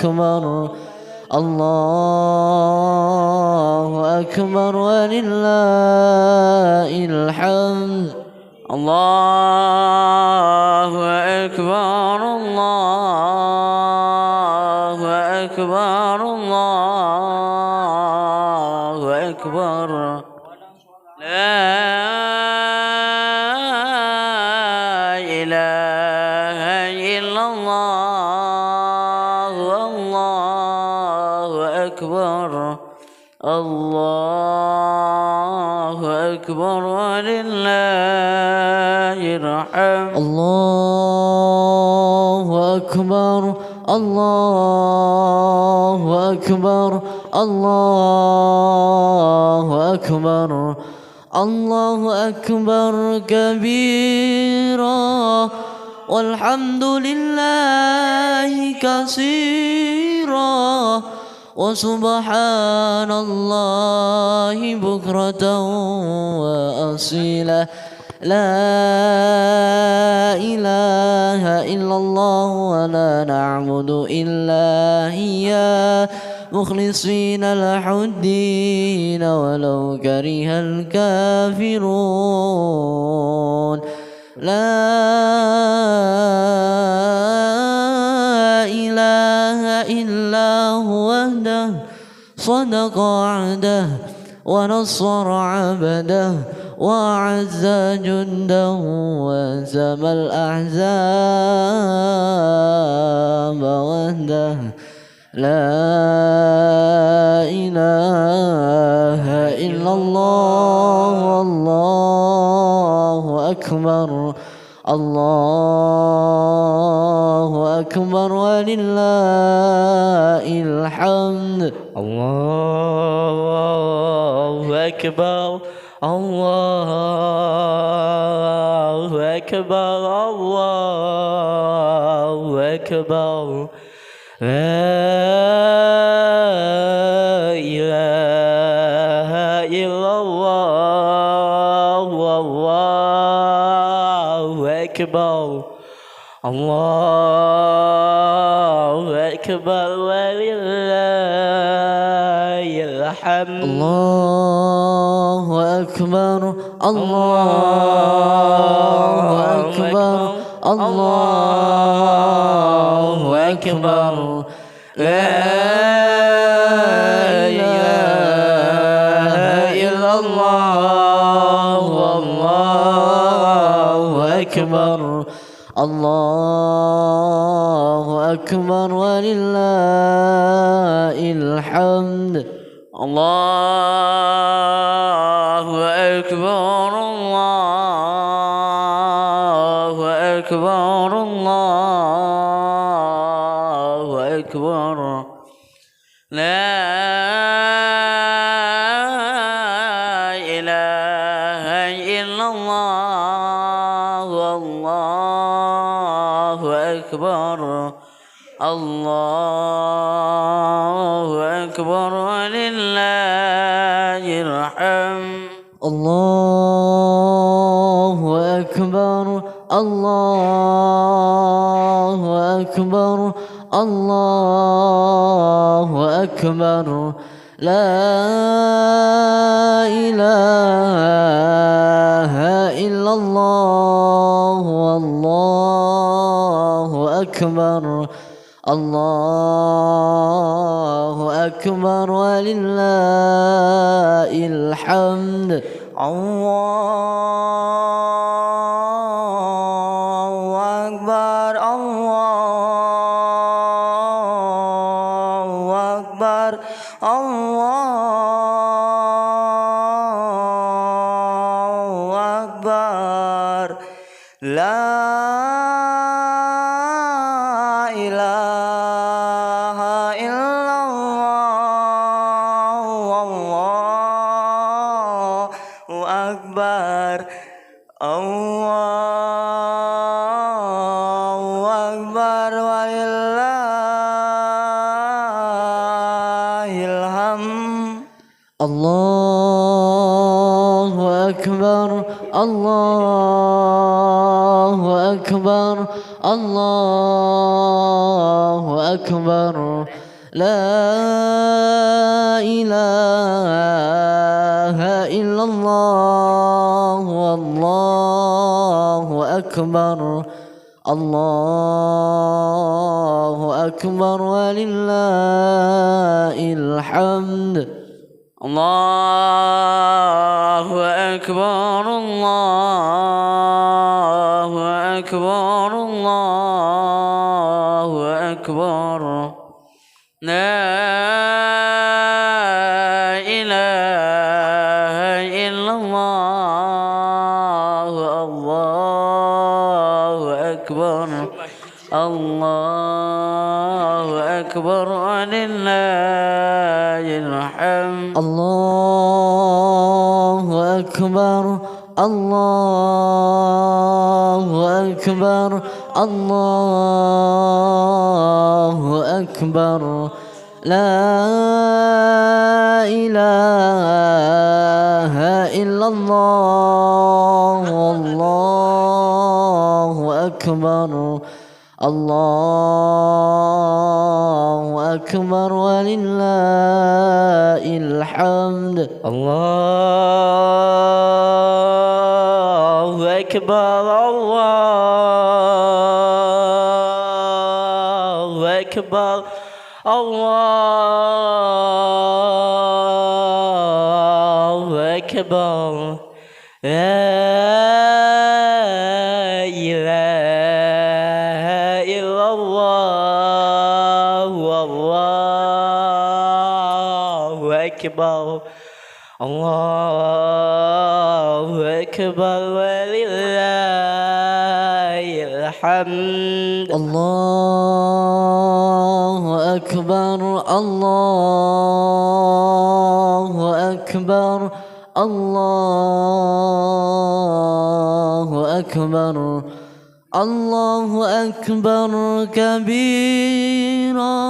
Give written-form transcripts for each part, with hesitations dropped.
أكبر الله أكبر ولله الحمد الله أكبر الله أكبر الله أكبر لا إله إلا الله الله أكبر الله أكبر ولله الحمد الله أكبر الله أكبر الله أكبر الله أكبر كبيرا والحمد لله كثيرا وسبحان الله بكرة وأصيلا لا إله إلا الله ولا نعبد إلا إياه مخلصين له الدين ولو كره الكافرون لا إله إلا هو وحده صدق وعده ونصر عبده وأعز جنده وهزم الأحزاب وحده لا إله إلا الله والله أكبر الله أكبر ولله الحمد الله أكبر الله أكبر الله أكبر لا إله إلا الله والله أكبر الله أكبر ولله الحمد الله أكبر الله أكبر الله أكبر لا إله إلا الله والله أكبر الله أكبر ولله الحمد الله أكبر الله أكبر الله أكبر لا إله إلا الله والله أكبر الله أكبر ولله الحمد الله أكبر الله أكبر الله أكبر لا إله إلا الله والله أكبر الله أكبر ولله الحمد الله أكبر الله أكبر الله أكبر لا إله إلا الله والله أكبر الله أكبر ولله الحمد الله أكبر الله أكبر أكبر الله أكبر لا إله إلا الله والله أكبر الله أكبر ولله الحمد الله أكبر الله أكبر الله أكبر لا إله إلا الله الله أكبر الله أكبر ولله الحمد الله أكبر الله أكبر الله أكبر لا إله إلا الله والله أكبر الله أكبر ولله الحمد الله أكبر الله أكبر الله أكبر لا إله إلا الله والله أكبر الله أكبر ولله الحمد الله أكبر الله أكبر الله أكبر الله أكبر كبيرا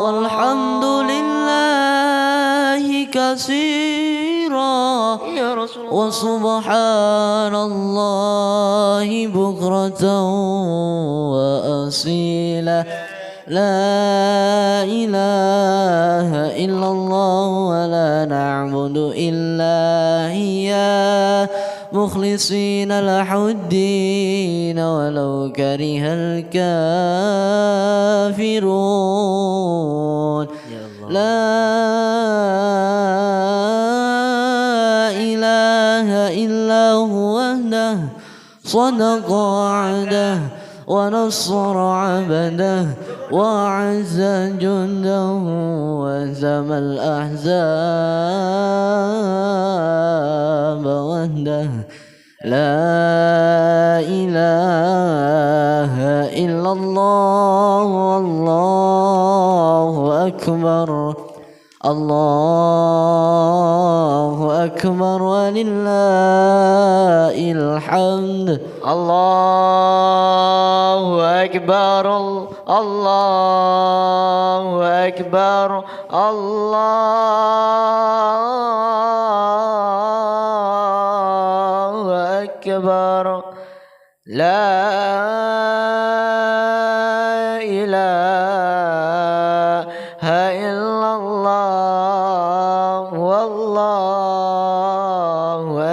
والحمد لله كثيرا وسبحان الله بكرة وأصيلا لا إله إلا الله ولا نعبد إلا إياه مخلصين له الدين ولو كره الكافرون لا إله إلا هو وحده صدق وعده ونصر عبده وأعز جنده وهزم الأحزاب وحده لا إله إلا الله والله أكبر الله أكبر ولله الحمد الله أكبر الله أكبر الله أكبر لا إله إلا الله والله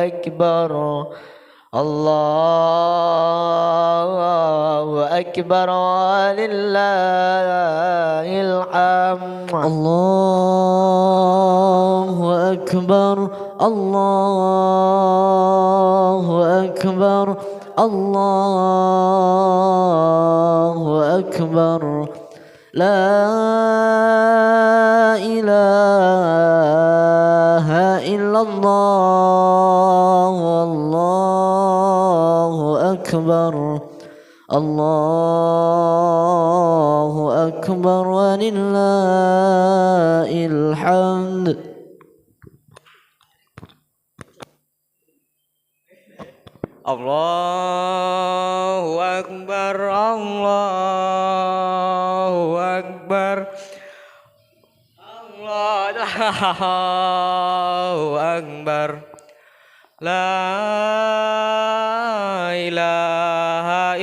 أكبر الله أكبر ولله الحمد الله أكبر الله أكبر الله أكبر لا إله إلا الله والله أكبر الله أكبر ولله الحمد الله أكبر الله أكبر الله أكبر لا إله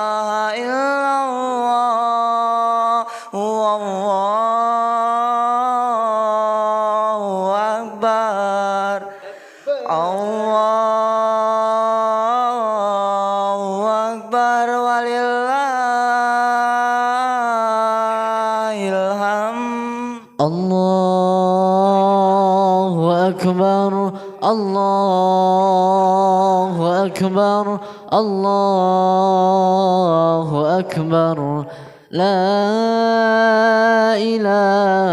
ilaha illallah wallahu akbar Allahu akbar walillahil hamd Allahu akbar Allahu akbar Allahu akbar La ilaha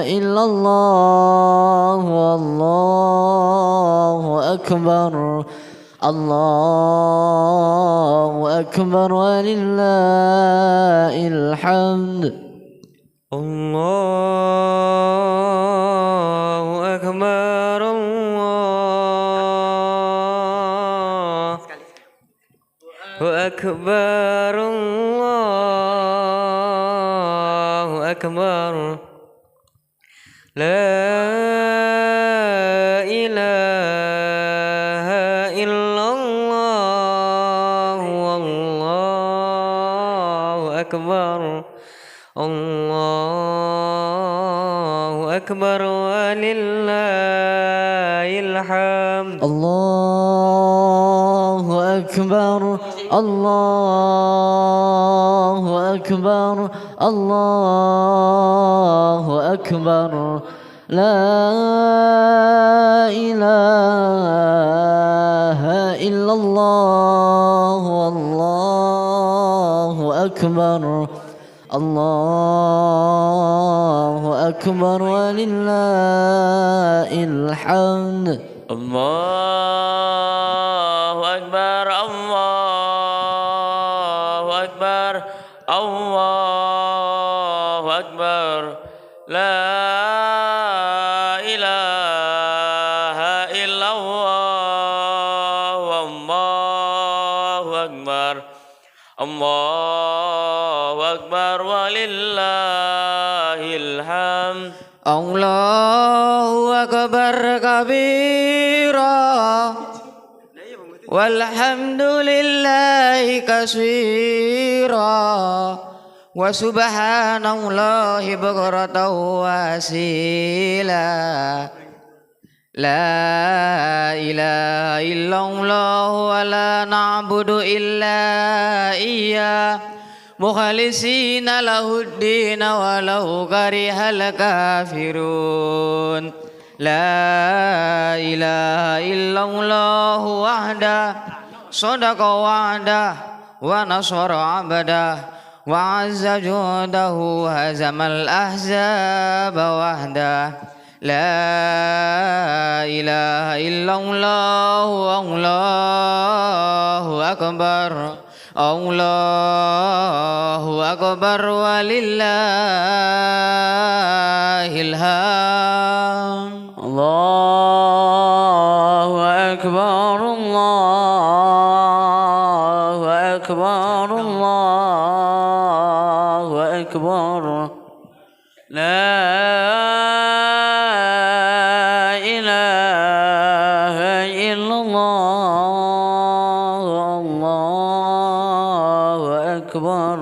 illallah Wallahu akbar Allahu akbar walillahil hamd Allahu akbar Allahu akbar Allahu akbar La ilaha illallah Wallahu akbar Allahu akbar walillahil hamd Allahu akbar Allahu akbar Allahu akbar La ilaha illallah Wallahu akbar Allahu akbar walillahil hamd Allahu akbar Allahu akbar Allahu akbar La ilaha illallah Wallahu akbar Allahu akbar walillahil hamd Allahu akbar kabira walhamdulillahi katsira wa subhanallahi bukratan wa asila La ilaha illallah wa la na'budu illa iyyah mukhlisina lahuddin walau karihal kafirun La ilaha illallah wahda sadaqa wa'da wa nasara 'abda wa 'azza judahu hazamal ahzaba wahda La ilaha illallah Allahu akbar Allahu akbar walillahil hamd Allahu akbar Allahu akbar Allahu akbar La ilaha illallah Allahu akbar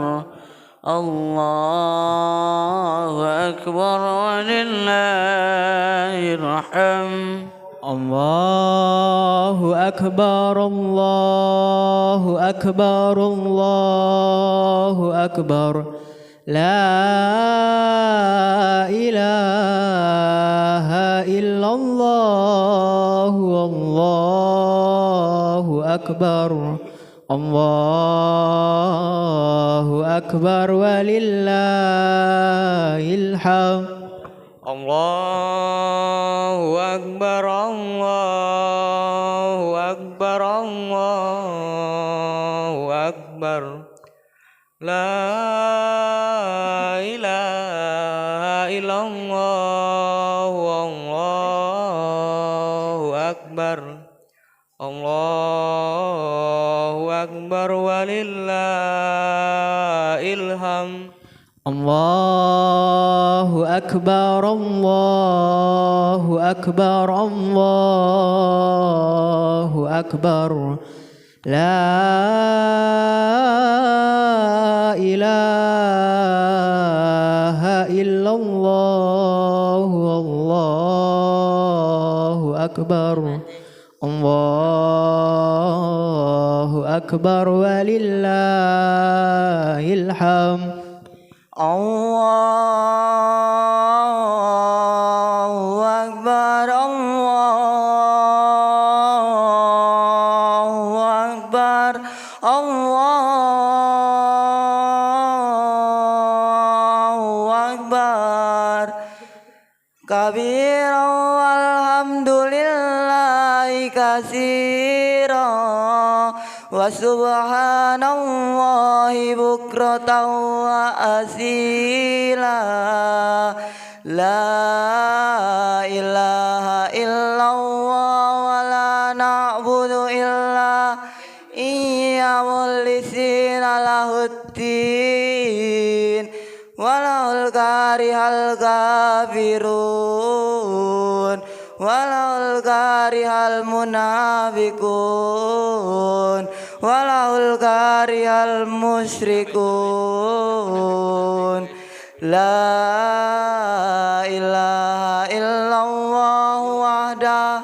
Allahu akbar walillahil hamd Allahu akbar Allahu akbar Allahu akbar La ilaha illallah Wallahu akbar Allahu akbar walillahil hamd Allahu akbar Allahu akbar Allahu akbar La ilaha illallah Allahu akbar Allahu akbar walillahil hamd الله أكبر الله أكبر الله أكبر لا إله إلا الله الله أكبر الله أكبر ولله الحمد Allahu Akbar, Allahu Akbar, Allahu Akbar. Kabira walhamdulillahi katsira wa subhanallahi bukratan wa asila. La ilaha illallah wa la na'budu illa iyya mukhlisina lahuddin walahul karihal kafirun walahul karihal munafiqun walahul karihal musyrikun. La ilaha illallah wahdah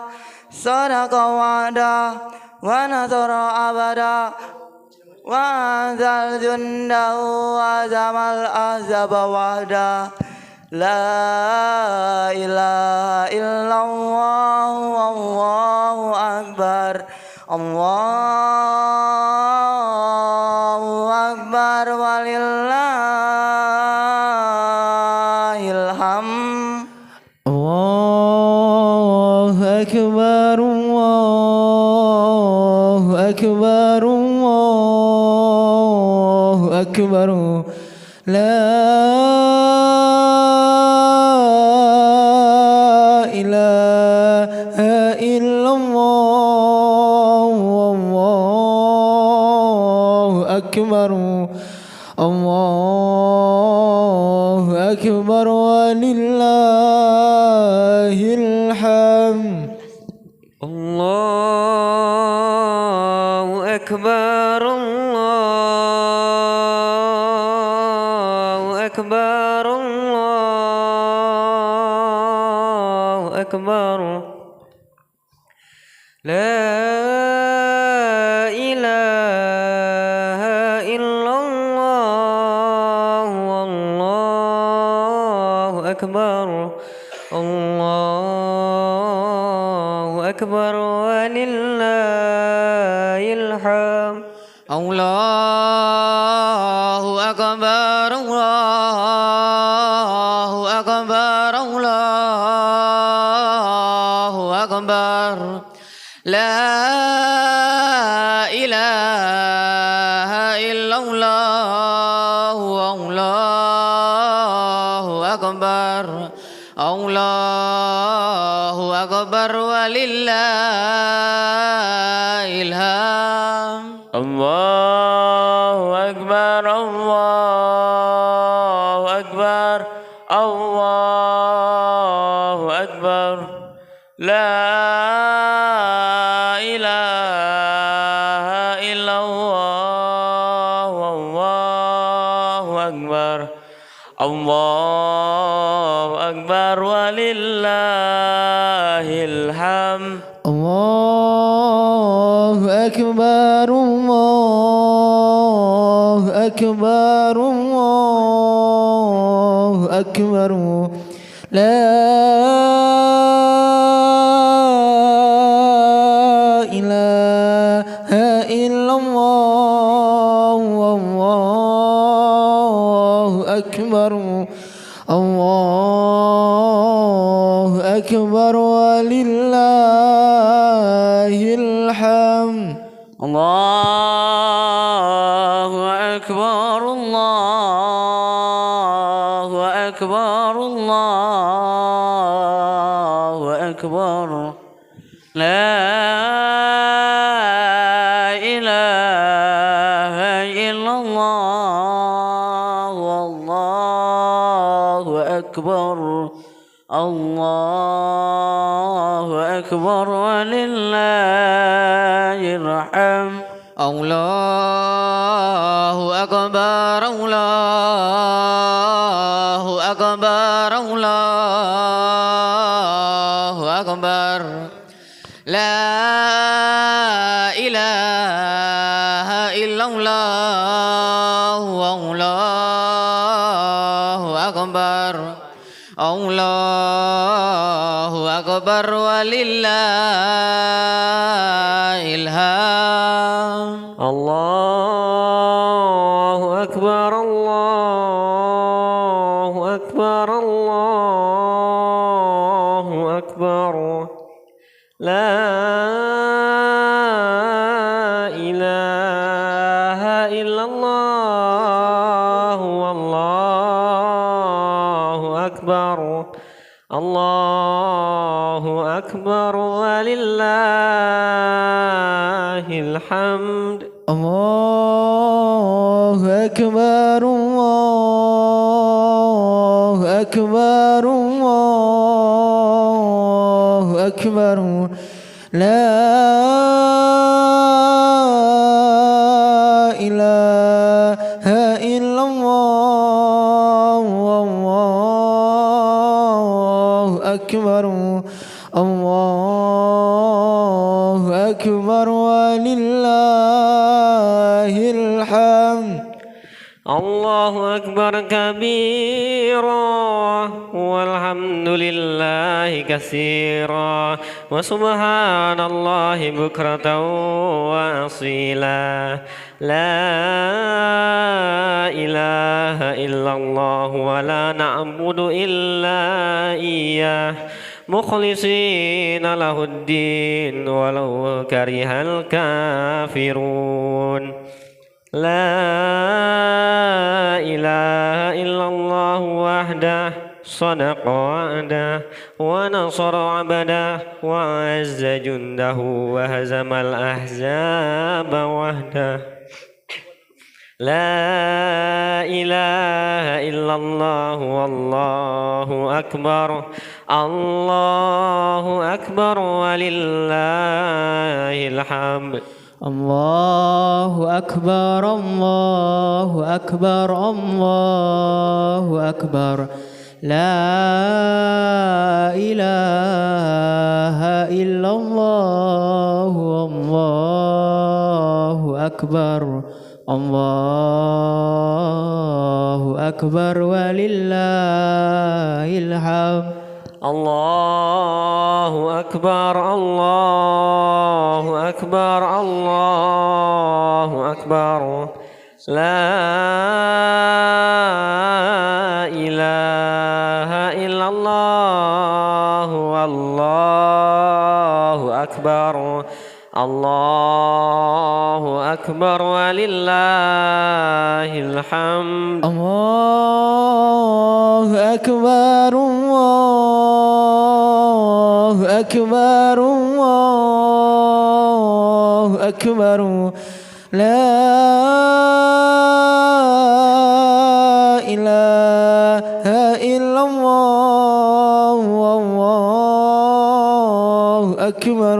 sadaqa wa'dah wa nasara abada wa anzal jundahu wa zamal ahzaba wahdah. La ilaha illallah wallahu akbar, Allahu akbar walillahil hamd. الله أكبر الله أكبر الله أكبر لا إله إلا الله الله أكبر الله أكبر ولله الحمد. الله أكبر الله أكبر الله أكبر لا إله إلا الله والله أكبر الله أكبر ولله الحمد. الله أكبر الله أكبر الله أكبر لا إله إلا الله الله أكبر الله أكبر ولله الحمد. الله أكبر الله أكبر الله أكبر لا إله إلا الله والله أكبر الله أكبر ولله الحمد. الله أكبر الله أكبر الله أكبر لا إله إلا الله والله أكبر الله أكبر ولله الحمد. الله أكبر الله أكبر الله أكبر لا إله إلا الله والله أكبر الله أكبر ولله الحمد الله أكبر الله أكبر الله أكبر لا إله إلا الله الله أكبر الله أكبر ولله الحمد الله أكبر الله أكبر الله أكبر لا إله إلا الله والله أكبر الله أكبر ولله الحمد الله أكبر الله أكبر الله أكبر لا إله إلا الله والله أكبر الله أكبر ولله الحمد الله أكبر كبيرا والحمد لله كثيرا وسبحان الله بكرة وأصيلا لا إله إلا الله ولا نعبد إلا إياه مخلصين له الدين ولو كره الكافرون لا إله إلا الله وحده صدق وعده ونصر عبده وعز جنده وهزم الأحزاب وحده لا إله إلا الله والله أكبر الله أكبر ولله الحمد الله أكبر الله أكبر الله أكبر لا إله إلا الله الله أكبر الله أكبر ولله الحمد الله أكبر الله أكبر الله أكبر لا إله إلا الله والله أكبر الله أكبر ولله الحمد الله أكبر الله أكبر الله أكبر لا إله إلا الله والله أكبر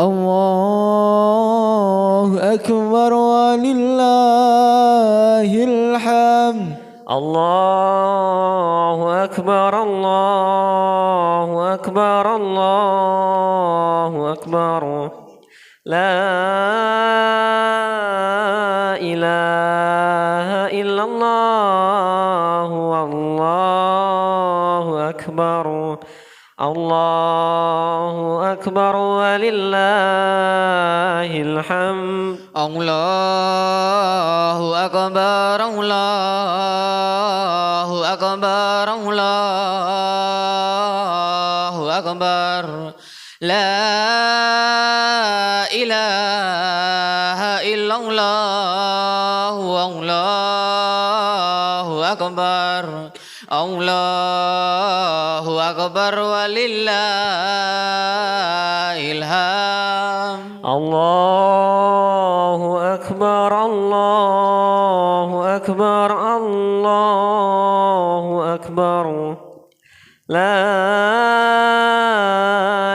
الله أكبر ولله الحمد الله أكبر الله أكبر الله أكبر لا إله إلا الله والله أكبر الله أكبر ولله الحمد الله أكبر الله أكبر الله أكبر لا إله إلا الله والله أكبر الله أكبر ولله الحمد الله أكبر الله أكبر الله أكبر لا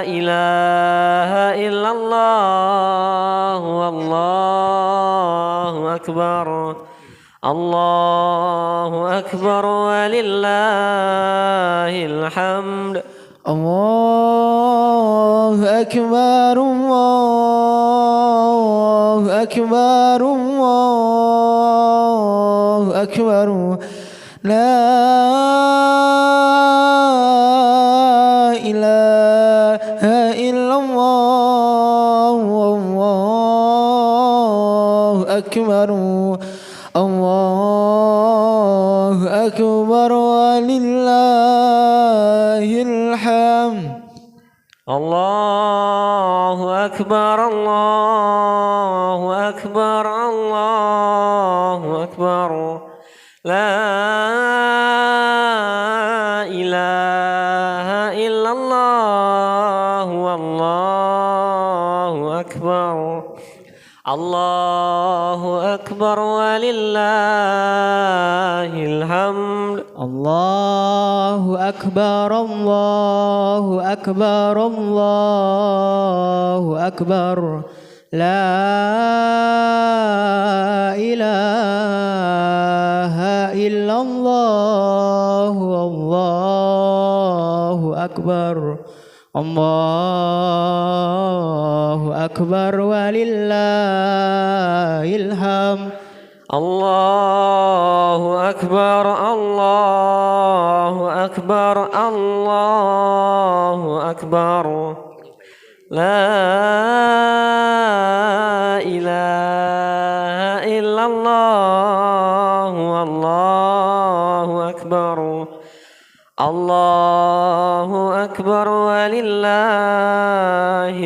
إله إلا الله والله أكبر الله أكبر ولله الحمد الله أكبر الله أكبر الله أكبر لا إله إلا الله والله أكبر الله أكبر ولله الحمد الله أكبر الله أكبر الله أكبر لا إله إلا الله والله أكبر الله أكبر ولله الحمد الله أكبر الله أكبر الله أكبر لا إله إلا الله والله أكبر الله أكبر ولله الحمد الله أكبر الله أكبر الله أكبر لا إله إلا الله والله أكبر الله أكبر ولله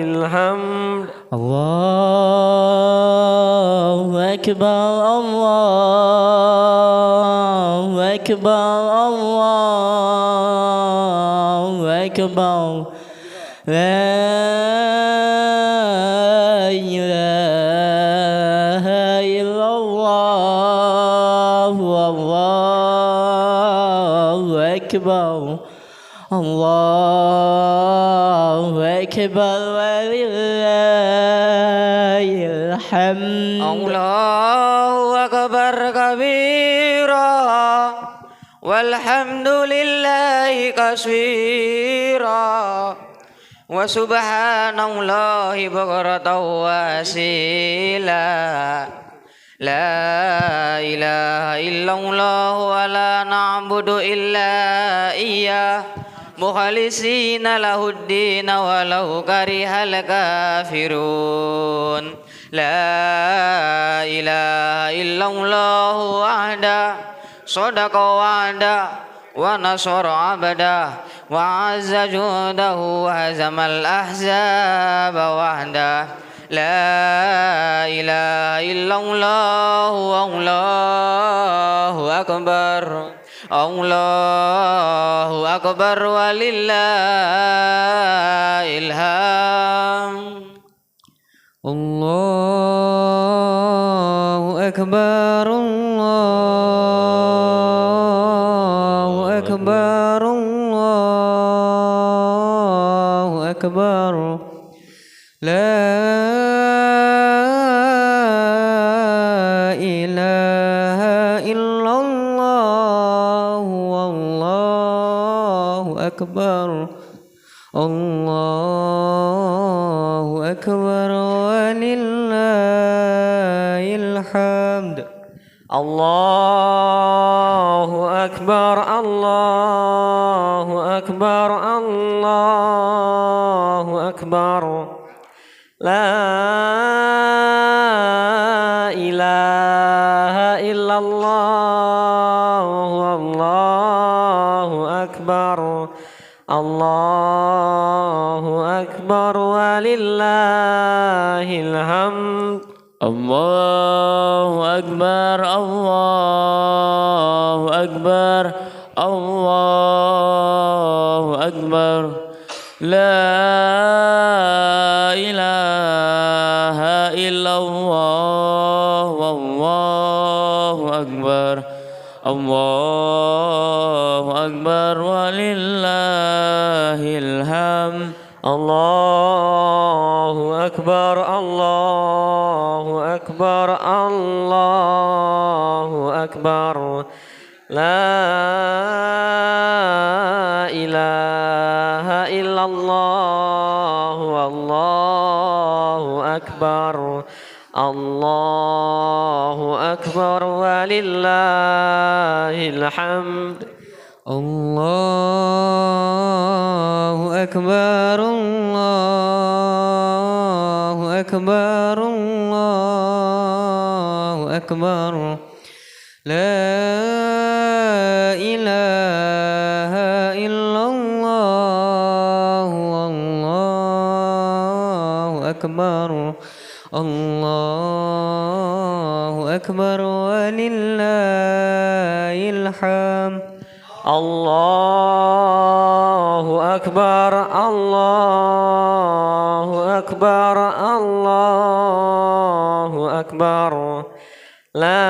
الحمد الله أكبر الله أكبر الله أكبر لا إله إلا الله والله أكبر الله أكبر ولله الحمد الله أكبر كبيرا والحمد لله كثيرا وسبحان الله بكرة وأصيلا لا إله إلا الله ولا نعبد إلا إياه مخلصين له الدين ولو كره الكافرون لا إله إلا الله وحده صدق وعده ونصر عبده وعز جنده وهزم الأحزاب وحده لا إله إلا الله والله أكبر الله أكبر ولله الحمد الله أكبر الله أكبر الله أكبر لا إله إلا الله والله أكبر الله أكبر ولله الحمد الله أكبر الله أكبر الله أكبر لا إله إلا الله والله أكبر الله أكبر ولله الحمد الله أكبر الله أكبر الله أكبر لا إله إلا الله والله أكبر Allahu Akbar walillahil hamd. Allahu Akbar, Allahu Akbar, Allahu Akbar. La ilaha illallah, Allahu Akbar. Allahu Akbar walillahil hamd. Allahu Akbar, Allahu Akbar, Allahu Akbar. La ilaha illallah, Allahu Akbar. Allahu Akbar walillahil hamd. Allahu Akbar, Allahu Akbar, Allahu Akbar. La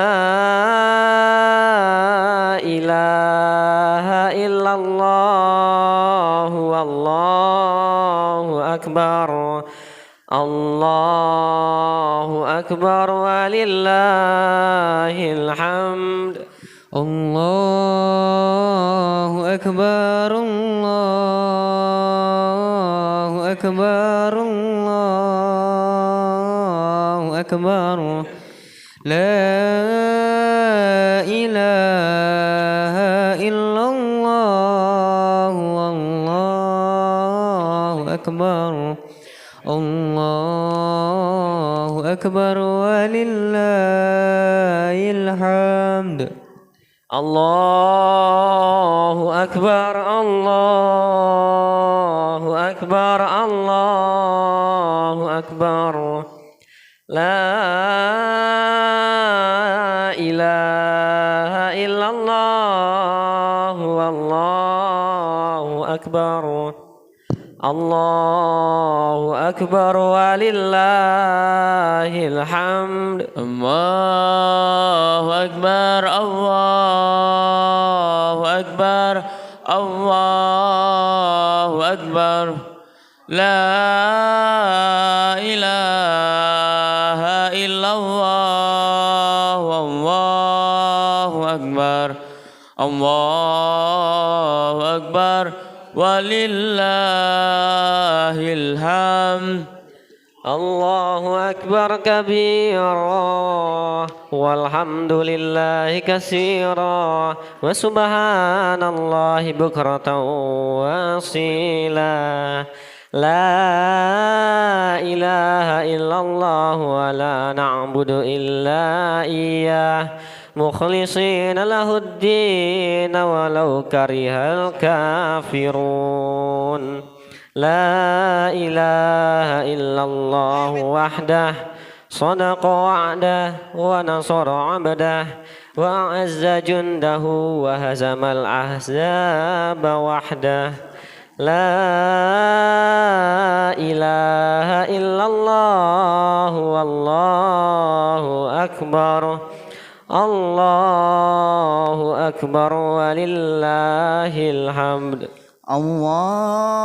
ilaha illallah, Allahu Akbar. Allahu Akbar walillahil hamd. Allahu Akbar, Allahu Akbar, Allahu Akbar. La ilaha illallah, Allahu Akbar. Allahu Akbar walillahil hamd. Allahu Akbar, Allahu Akbar, Allahu Akbar. La ilaha illallah, Allahu Akbar. Allahu Akbar walillahil hamd. Allahu Akbar, Allahu Akbar, Allahu Akbar. La ilaha illallah, Allahu Akbar. Allahu Akbar walillahil hamd. Allahu Akbar kabira walhamdulillahi katsira wa subhanallahi bukratan wa asila. La ilaha illallah wa la na'budu illa iyyah mukhlisina lahuddin walau karihal kafirun. La ilaha illallah wahdah sadaqa wa'dah wa nasara 'abdah wa a'azza jundahu wa hazamal ahzaba wahdah. La ilaha illallah wallahu akbar. Allahu akbar walillahil hamd. Allahu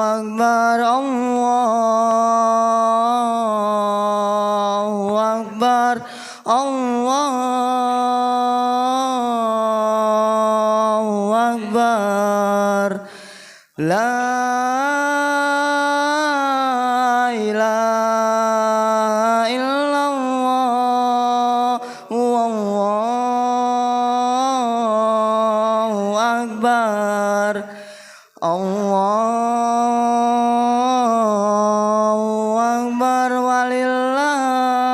Akbar, Allahu Akbar, Allahu Akbar. La ilaha illallah, Allahu Akbar. Allahu Akbar walillahil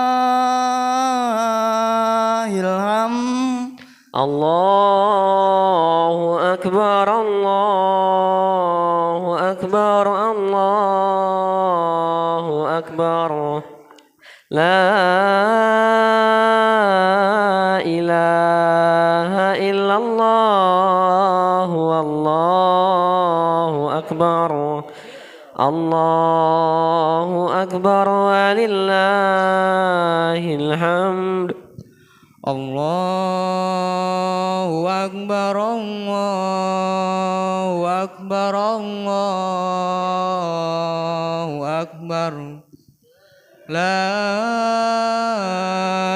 hamd. Allahu akbar, Allahu akbar, Allahu akbar. La ilaha illallah, wallahu akbar. Allahu akbar walillahil hamd. Allahu Akbar, Allahu Akbar, Allahu Akbar. La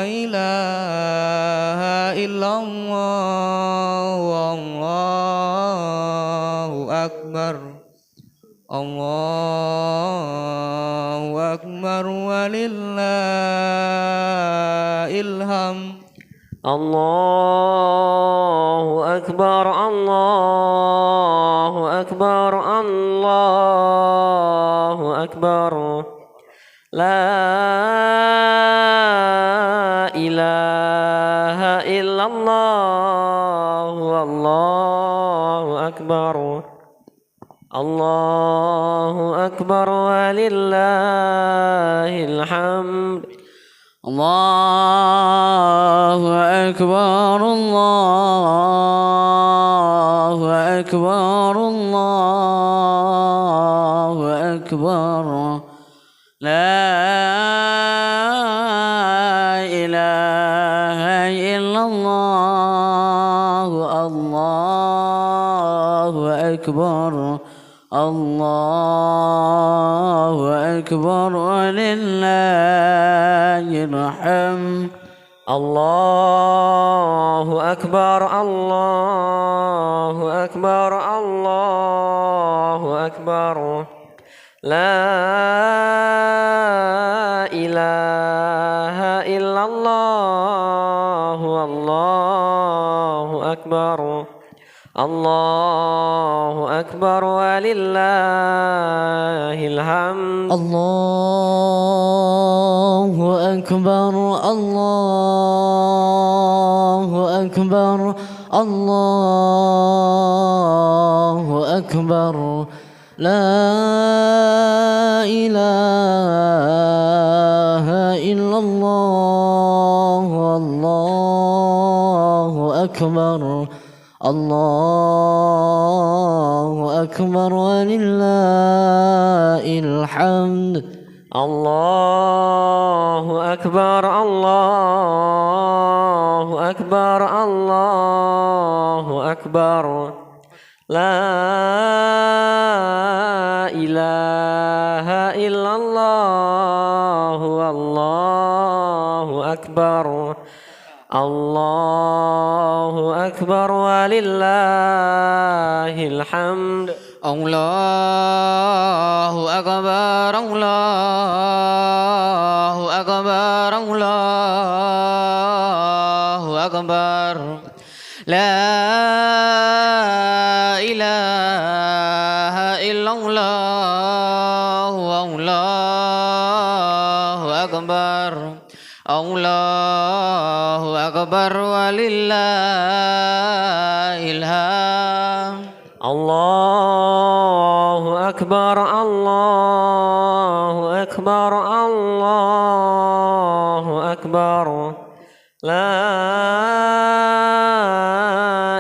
ilaha illallah, Allahu Akbar. Allahu Akbar walillahil hamd. Allahu Akbar, Allahu Akbar, Allahu Akbar. La ilaha illallah, Allahu Akbar. Allahu Akbar walillahil hamd. Allahu Akbar, Allahu Akbar, Allahu Akbar. La ilaha illallah, Allahu Akbar. Allahu Akbar walillahil hamd. Allahu Akbar, Allahu Akbar, Allahu Akbar. La ilaha illallah, Allahu Akbar. Allahu Akbar walillahil hamd. Allahu Akbar, Allahu Akbar, Allahu Akbar. La ilaha illallah, Allahu Akbar. Allahu Akbar walillahil hamd. Allahu Akbar, Allahu Akbar, Allahu Akbar. La ilaha illallah, Allahu Akbar. Allahu Akbar walillahil hamd. Allahu Akbar, Allahu Akbar, Allahu Akbar. La ilaha illallah, Allahu Akbar. Allahu Akbar walillahil hamd. Allahu Akbar, Allahu Akbar, Allahu Akbar. La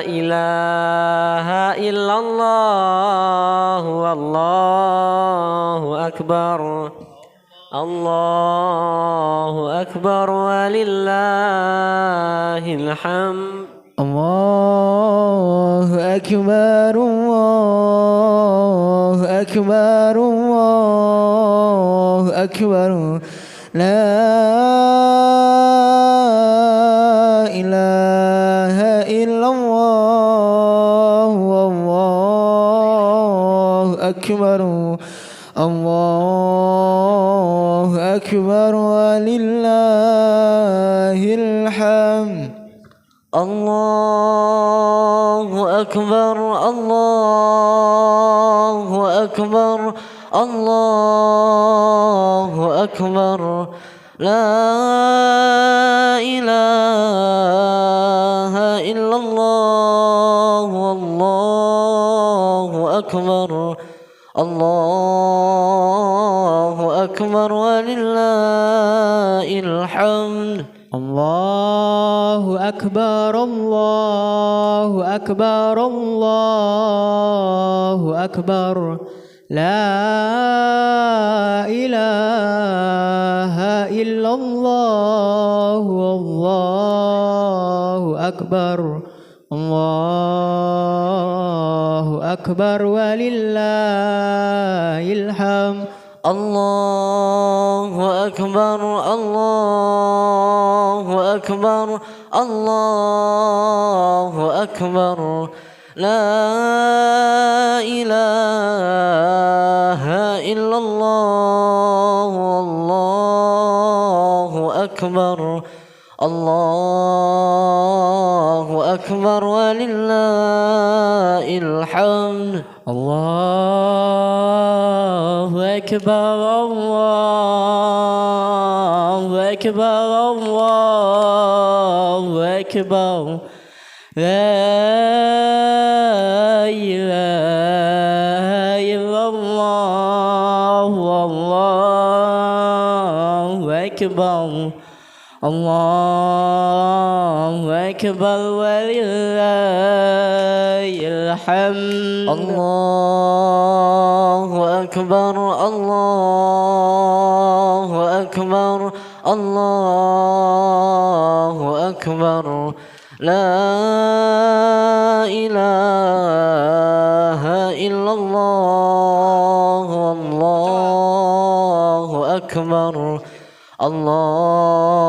ilaha illallah, Allahu Akbar. Allahu Akbar walillahil hamd. Allahu Akbar, Allahu Akbar, Allahu Akbar. La ilaha illallah, Allahu Akbar. Allahu Akbar walillahil hamd. Allahu Akbar, Allahu Akbar, Allahu Akbar. La ilaha illallah, Allahu Akbar. Allahu Akbar walillahil hamd. Allahu Akbar, Allahu Akbar, Allahu Akbar. La ilaha illallah, Allah أكبر الله أكبر ولله الحمد الله أكبر الله أكبر الله أكبر لا إله إلا الله الله أكبر الله أكبر ولله الحمد الله أكبر الله أكبر الله أكبر لا إله إلا الله الله أكبر الله أكبر ولله الحمد الله أكبر الله أكبر الله أكبر لا إله إلا الله الله أكبر الله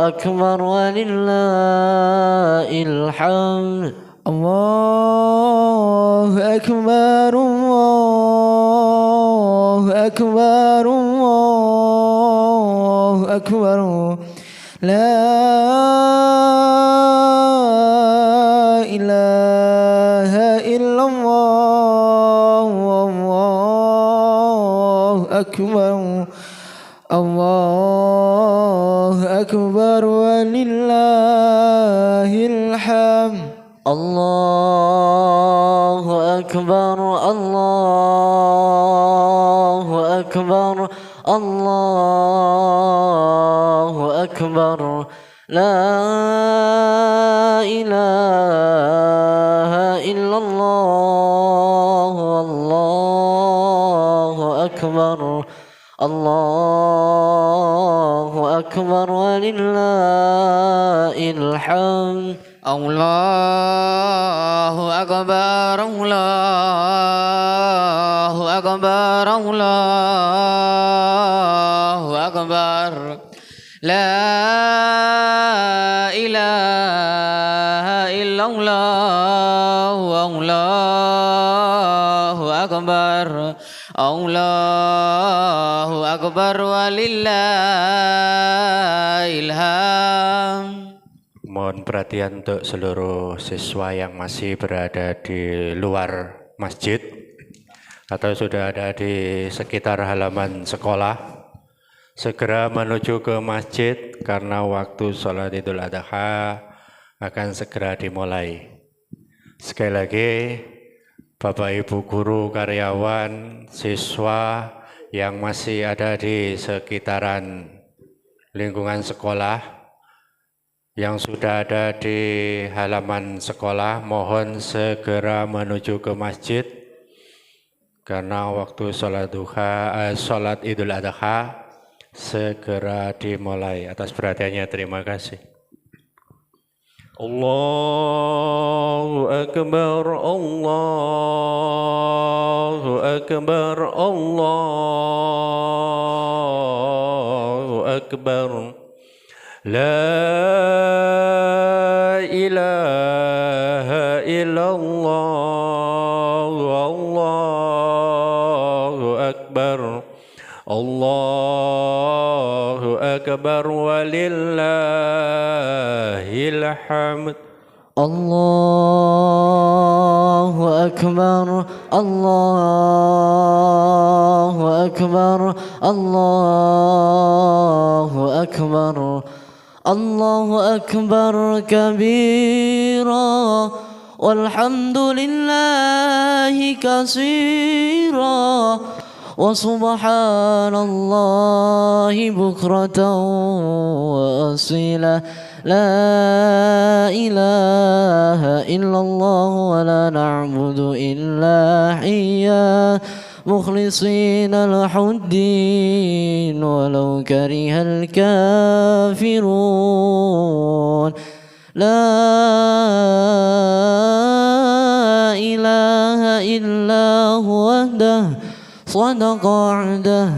أكبر ولله الحمد الله أكبر الله أكبر الله أكبر لا إله إلا الله الله أكبر الله أكبر ولله الحمد الله أكبر الله أكبر الله أكبر لا إله إلا الله الله أكبر الله أكبر ولله الحمد الله أكبر الله أكبر الله أكبر لا إله إلا الله الله أكبر الله أكبر ولله الحمد. Mohon perhatian untuk seluruh siswa yang masih berada di luar masjid atau sudah ada di sekitar halaman sekolah. Segera menuju ke masjid karena waktu sholat Idul Adha akan segera dimulai. Sekali lagi, Bapak Ibu guru, karyawan, siswa yang masih ada di sekitaran lingkungan sekolah, yang sudah ada di halaman sekolah, mohon segera menuju ke masjid karena waktu sholat Idul Adha segera dimulai. Atas perhatiannya terima kasih. Allahu Akbar, Allahu Akbar, Allahu Akbar. La ilaha illallah, Allahu Akbar, Allahu Akbar walillahil hamd. الله أكبر الله أكبر الله أكبر الله أكبر كبيرا والحمد لله كثيرا وسبحان الله بكرة وأصيلا لا إله إلا الله ولا نعبد إلا إياه مخلصين له الدين ولو كره الكافرون لا إله إلا هو وحده صدق وعده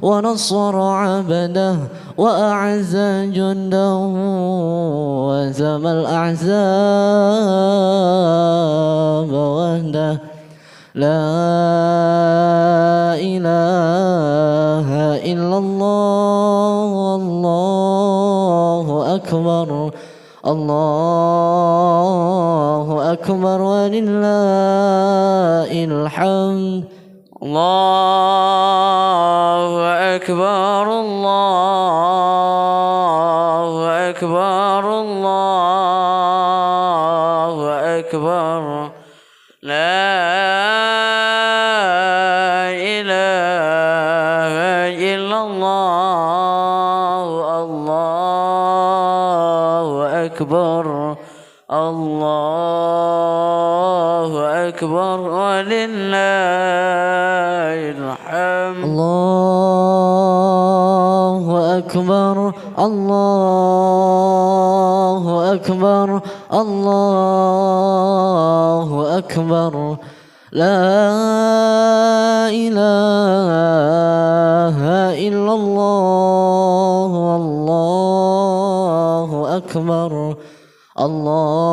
ونصر عبده وأعز جنده وهزم الأحزاب وحده لا إله إلا الله الله أكبر الله أكبر ولله الحمد الله أكبر الله أكبر الله أكبر لا إله إلا الله الله أكبر الله أكبر ولله الحمد الله أكبر الله أكبر الله أكبر لا إله إلا الله الله أكبر الله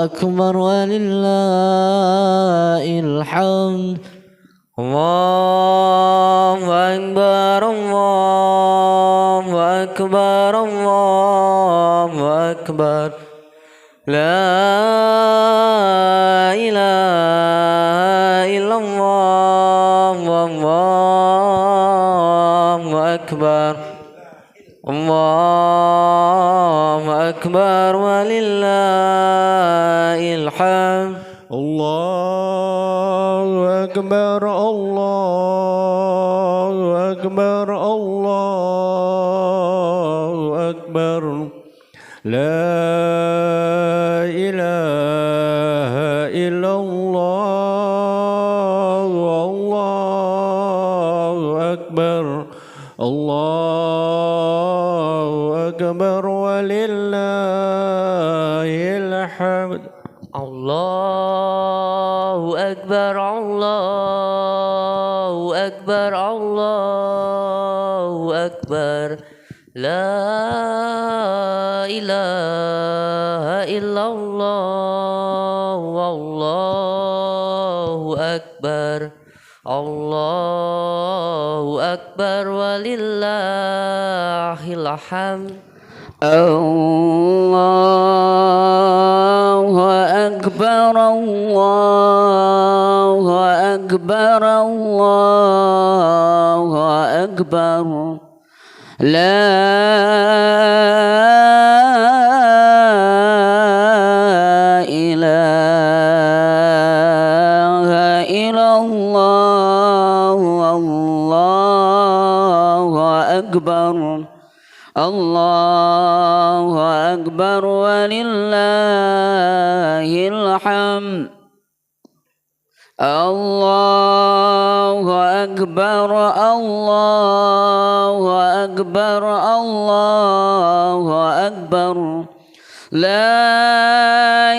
أكبر ولله الحمد الله أكبر الله أكبر الله أكبر لا إله إلا الله الله أكبر الله أكبر ولله الحمد الله أكبر الله أكبر الله أكبر لا إله إلا الله الله أكبر الله أكبر ولله الحمد الله أكبر الله أكبر الله أكبر لا إله إلا الله والله أكبر الله أكبر ولله الحمد الله أكبر الله أكبر الله أكبر لا إله إلا الله الله أكبر الله أكبر ولله الحمد الله أكبر الله أكبر الله أكبر لا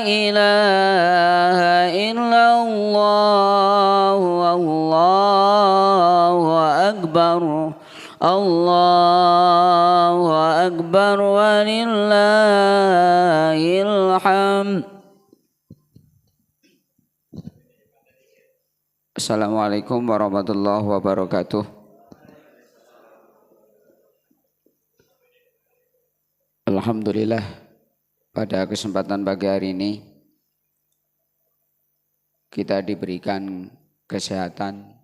إله إلا الله الله أكبر الله أكبر ولله الحمد. Assalamualaikum warahmatullahi wabarakatuh. Alhamdulillah, pada kesempatan pagi hari ini kita diberikan kesehatan,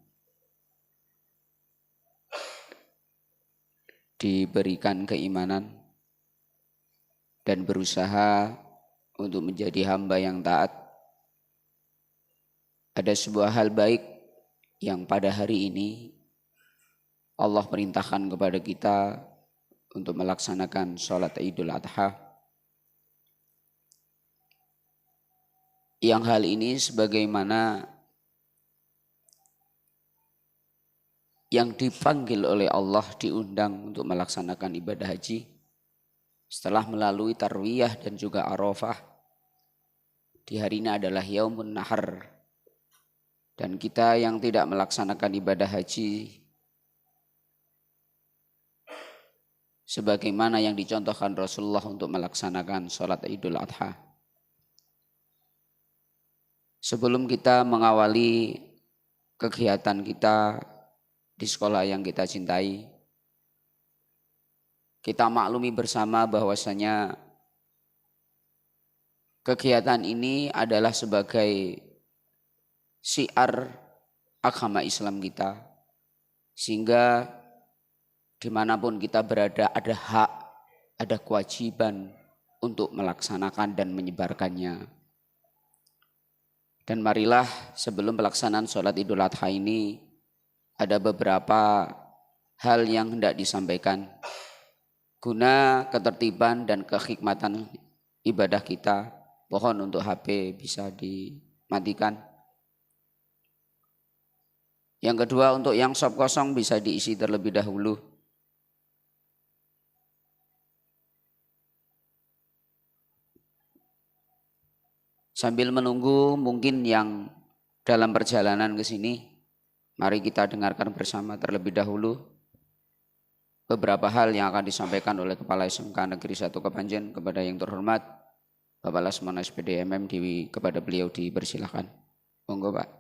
diberikan keimanan, dan berusaha untuk menjadi hamba yang taat. Ada sebuah hal baik yang pada hari ini Allah perintahkan kepada kita untuk melaksanakan sholat Idul Adha. Yang hal ini sebagaimana yang dipanggil oleh Allah, diundang untuk melaksanakan ibadah haji, setelah melalui Tarwiyah dan juga Arafah, di hari ini adalah Yaumun Nahar. Dan kita yang tidak melaksanakan ibadah haji sebagaimana yang dicontohkan Rasulullah untuk melaksanakan sholat Idul Adha. Sebelum kita mengawali kegiatan kita di sekolah yang kita cintai, kita maklumi bersama bahwasanya kegiatan ini adalah sebagai syiar agama Islam kita, sehingga dimanapun kita berada ada hak, ada kewajiban untuk melaksanakan dan menyebarkannya. Dan marilah sebelum pelaksanaan sholat Idul Adha ini ada beberapa hal yang hendak disampaikan guna ketertiban dan kehikmatan ibadah kita. Mohon untuk HP bisa dimatikan. Yang kedua, untuk yang shop kosong bisa diisi terlebih dahulu. Sambil menunggu mungkin yang dalam perjalanan ke sini, mari kita dengarkan bersama terlebih dahulu beberapa hal yang akan disampaikan oleh Kepala SMK Negeri 1 Kepanjen kepada yang terhormat Bapak Lasmono SPD MM, kepada beliau dipersilakan. Monggo Pak.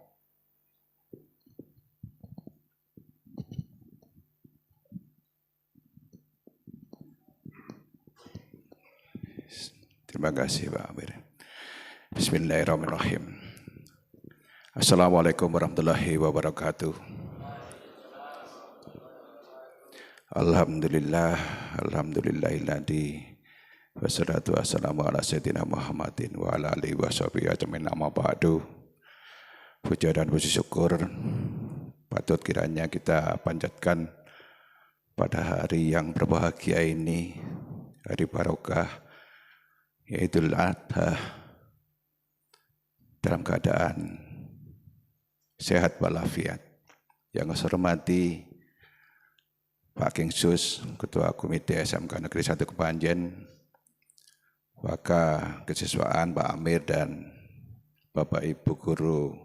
Terima kasih Pak Amir. Bismillahirrahmanirrahim. Assalamualaikum warahmatullahi wabarakatuh. Alhamdulillahilladzi wassalatu wassalamu ala sayyidina Muhammadin wa ala alihi washabihi ajmain, amma ba'du. Puja dan puji syukur patut kiranya kita panjatkan pada hari yang berbahagia ini, hari barokah Idul Adha, dalam keadaan sehat walafiat. Yang saya hormati Pak Kingsus, Ketua Komite SMK Negeri 1 Kepanjen, Waka Kesiswaan Pak Amir, dan Bapak Ibu Guru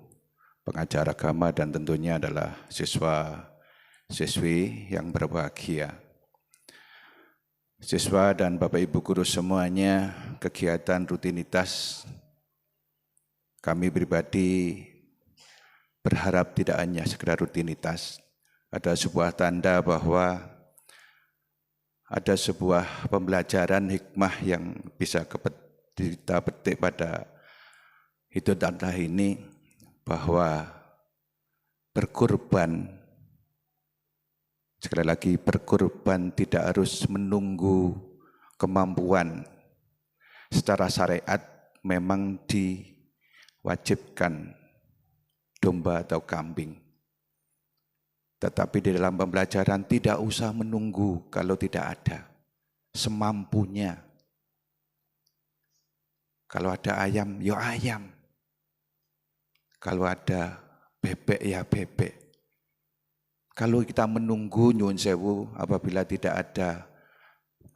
pengajar agama, dan tentunya adalah siswa-siswi yang berbahagia. Siswa dan Bapak Ibu Guru semuanya, kegiatan rutinitas kami pribadi berharap tidak hanya sekedar rutinitas. Ada sebuah tanda bahwa ada sebuah pembelajaran hikmah yang bisa kita petik pada Idul Adha ini, bahwa berkorban, sekali lagi berkorban tidak harus menunggu kemampuan. Secara syariat memang diwajibkan domba atau kambing. Tetapi di dalam pembelajaran tidak usah menunggu kalau tidak ada, semampunya. Kalau ada ayam, ya ayam. Kalau ada bebek, ya bebek. Kalau kita menunggu nyuwun sewu, apabila tidak ada,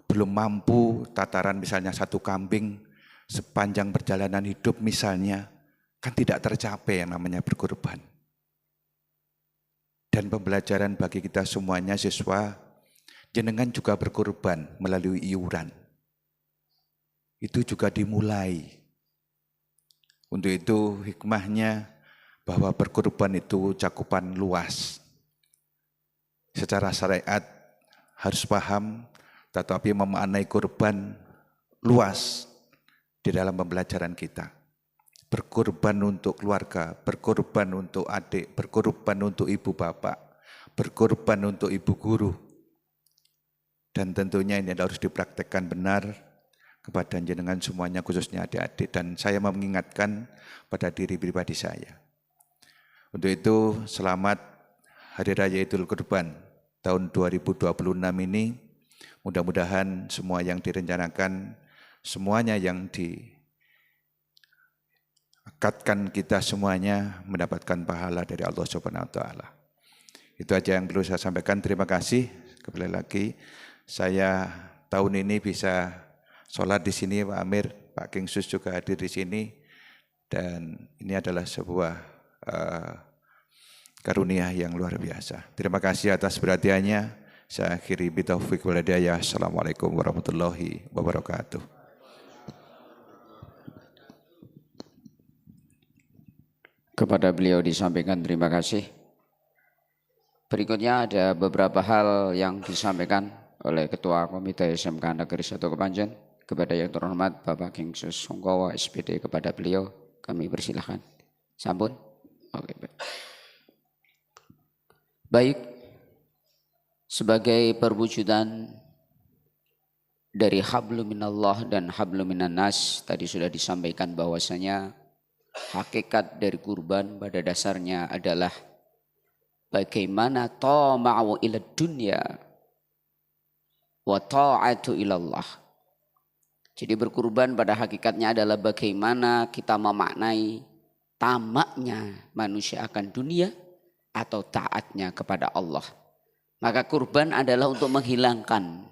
belum mampu tataran misalnya satu kambing sepanjang perjalanan hidup misalnya, kan tidak tercapai yang namanya berkorban. Dan pembelajaran bagi kita semuanya siswa, jenengan juga berkorban melalui iuran. Itu juga dimulai. Untuk itu hikmahnya bahwa berkorban itu cakupan luas. Secara syariat harus paham, tetapi memaknai korban luas di dalam pembelajaran kita. Berkorban untuk keluarga, berkorban untuk adik, berkorban untuk ibu bapak, berkorban untuk ibu guru. Dan tentunya ini harus dipraktekkan benar kepada jenengan semuanya, khususnya adik-adik. Dan saya mau mengingatkan pada diri pribadi saya. Untuk itu selamat Hari Raya Idul Kurban tahun 2026 ini. Mudah-mudahan semua yang direncanakan, semuanya yang akadkan kita semuanya mendapatkan pahala dari Allah Subhanahu wa taala. Itu aja yang perlu saya sampaikan. Terima kasih. Kembali lagi saya tahun ini bisa sholat di sini, Pak Amir, Pak Kingsus juga hadir di sini, dan ini adalah sebuah karunia yang luar biasa. Terima kasih atas perhatiannya. Saya akhiri bitaufiq wal hidayah. Assalamualaikum warahmatullahi wabarakatuh. Kepada beliau disampaikan terima kasih. Berikutnya ada beberapa hal yang disampaikan oleh Ketua Komite SMK Negeri 1 Kepanjen kepada yang terhormat Bapak Kingsus Sungkowo SPD. Kepada beliau kami persilahkan. Sampun? Oke, baik. Baik, sebagai perwujudan dari hablum minallah dan hablum minan nas, tadi sudah disampaikan bahwasanya hakikat dari kurban pada dasarnya adalah bagaimana tama'u ila dunya wa ta'atu ilallah. Jadi berkurban pada hakikatnya adalah bagaimana kita memaknai tamaknya manusia akan dunia atau taatnya kepada Allah. Maka kurban adalah untuk menghilangkan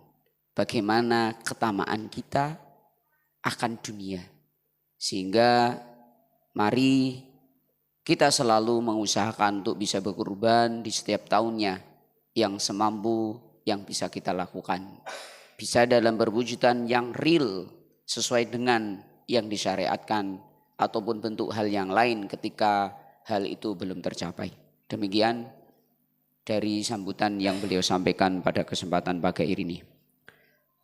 bagaimana ketamaan kita akan dunia. Sehingga mari kita selalu mengusahakan untuk bisa berkurban di setiap tahunnya yang semampu yang bisa kita lakukan. Bisa dalam perwujudan yang real sesuai dengan yang disyariatkan ataupun bentuk hal yang lain ketika hal itu belum tercapai. Demikian dari sambutan yang beliau sampaikan pada kesempatan pagi ini.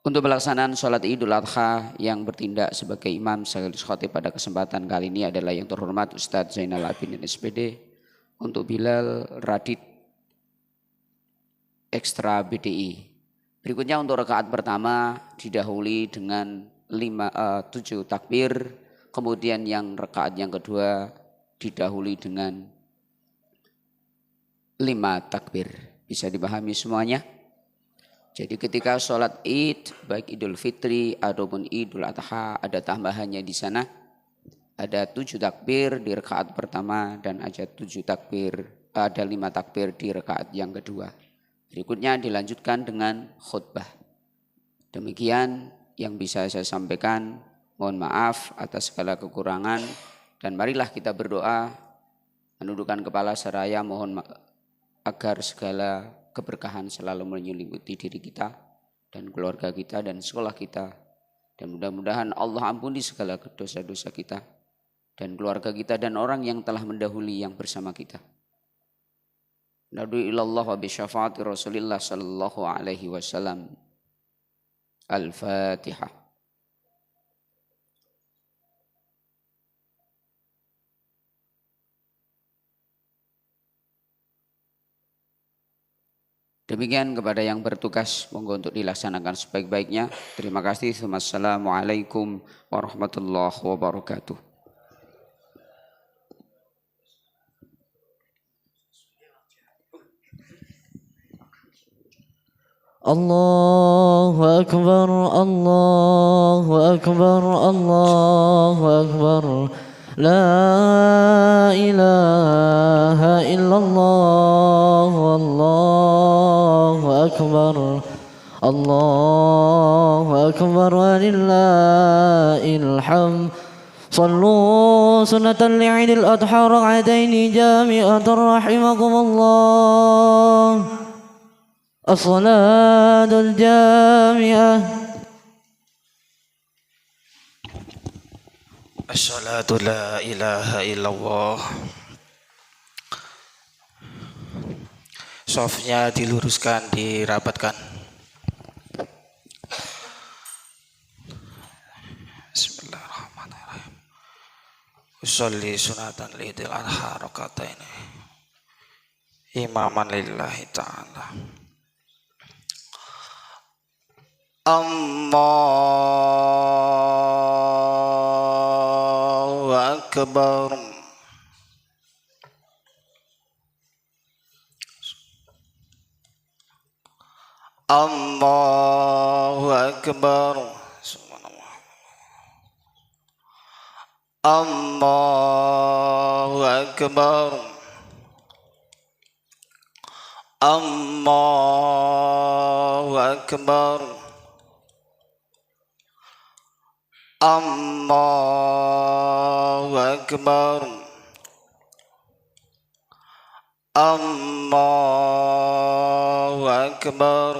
Untuk pelaksanaan sholat Idul Adha yang bertindak sebagai imam sekaligus khatib pada kesempatan kali ini adalah yang terhormat Ustadz Zainal Abidin SPD. Untuk Bilal Radit Ekstra BDI. Berikutnya untuk rakaat pertama didahului dengan 7 takbir. Kemudian yang rakaat yang kedua didahului dengan 5 takbir. Bisa dipahami semuanya? Jadi ketika sholat Id, baik Idul Fitri ataupun Idul Adha, ada tambahannya di sana. Ada 7 takbir di rakaat pertama dan ada 5 takbir di rakaat yang kedua. Berikutnya dilanjutkan dengan khutbah. Demikian yang bisa saya sampaikan. Mohon maaf atas segala kekurangan dan marilah kita berdoa menundukkan kepala seraya mohon agar segala keberkahan selalu menyelimuti diri kita dan keluarga kita dan sekolah kita. Dan mudah-mudahan Allah ampuni segala dosa-dosa kita dan keluarga kita dan orang yang telah mendahului yang bersama kita. Nadu ilallah wa bisyafaati Rasulillah sallallahu alaihi wasallam. Al-Fatihah. Demikian kepada yang bertugas, monggo untuk dilaksanakan sebaik-baiknya. Terima kasih. Wassalamualaikum warahmatullahi wabarakatuh. Allahu Akbar, Allahu Akbar, Allahu Akbar. La ilaha illallah, Allahu Akbar, Allahu Akbar, walillahil hamd. صلوا سنة لعيد الأضحى ركعتين جامعة رحمكم الله. الصلاة الجامعة. Assalatu la ilaha illallah. Softnya diluruskan, dirapatkan. Bismillahirrahmanirrahim. Usolli sunatan lidil adha rakataini imaman lillahi ta'ala. Allahu Akbar. Allahu Akbar. Subhanallah. Allahu Akbar. Allahu Akbar. Allahu Akbar. Allahu Akbar.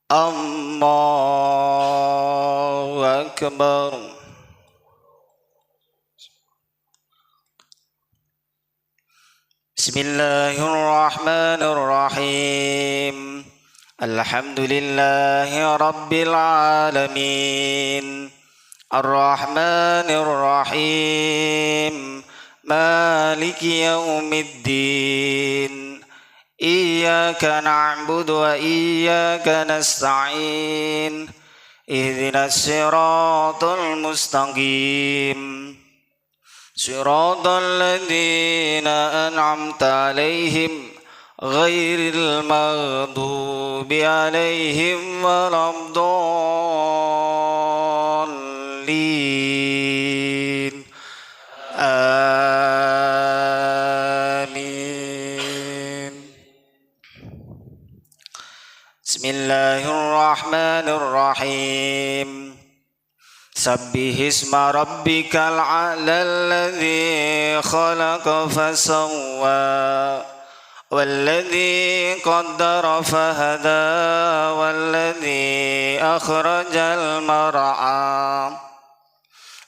Allahu Akbar. Bismillahirrahmanirrahim. Alhamdulillahi Rabbil Alamin. Ar-Rahmanir Rahim. Maliki yaumiddin. Iyyaka na'budu wa iyyaka nasta'in. Ihdinas siratal mustaqim. Siratal ladzina an'amta 'alaihim ghairil maghdubi 'alaihim waladdallin. Amin. Bismillahirrahmanirrahim. Sabbihisma rabbikal a'la alladzi khalaqa fasawwa walladzi qaddara fahada walladzi akhrajal mar'a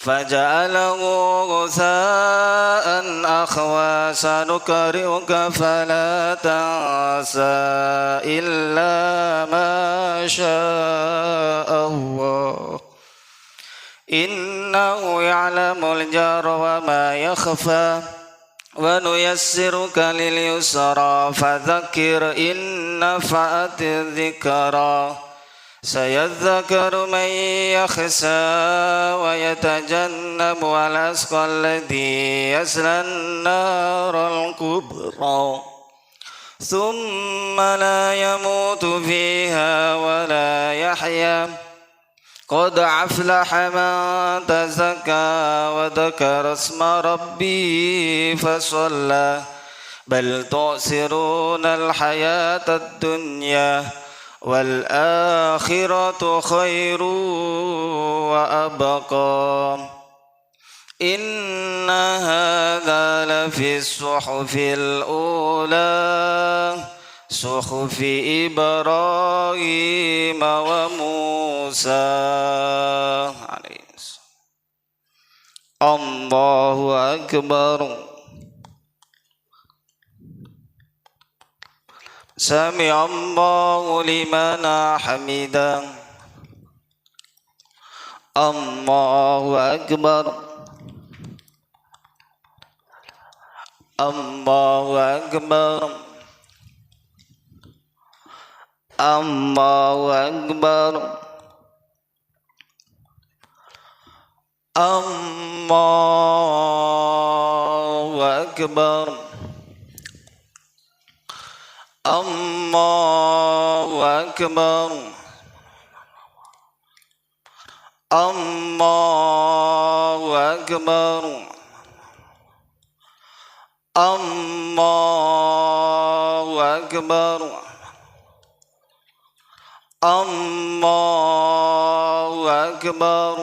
faja'alahu ghutha'an akhwa sanukri'uka fala tansa illa ma syaa Allah. Innahu ya'lamul jahra wa ma yakhfa wa nuyassiruka lil yusra fadzakkir in nafa'ati dzikra sayadzakaru man yakhsha wa yatajannabu al asqa alladhi yasla an-naral kubra thumma la yamutu fiha wa la yahya. Qad aflaha man tazakka wa dzakara isma rabbi fasalla bal tu'siruna al-hayata ad-dunya wal akhiratu khairu wa abqa. Inna hadza lafi as-suhufil ula suhufi Ibrahim wa Musa. Allahu Akbar. Sami Allahu liman hamidah. Allahu Akbar. Allahu Akbar. Allahu Akbar. Allahu Akbar. Allahu Akbar. Allahu Akbar. Allahu Akbar. Allahu Akbar.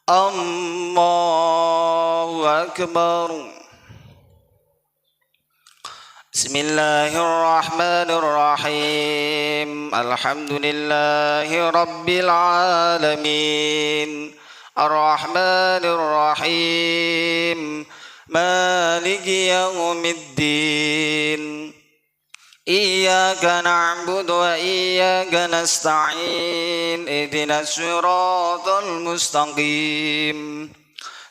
Allahu Akbar. Bismillahirrahmanirrahim. Alhamdulillahi Rabbil Alamin. Ar-Rahmanir Rahim. Maliki yaumiddin. Iyyaka na'budu wa iyyaka nasta'in. Ihdinas siratal mustaqim.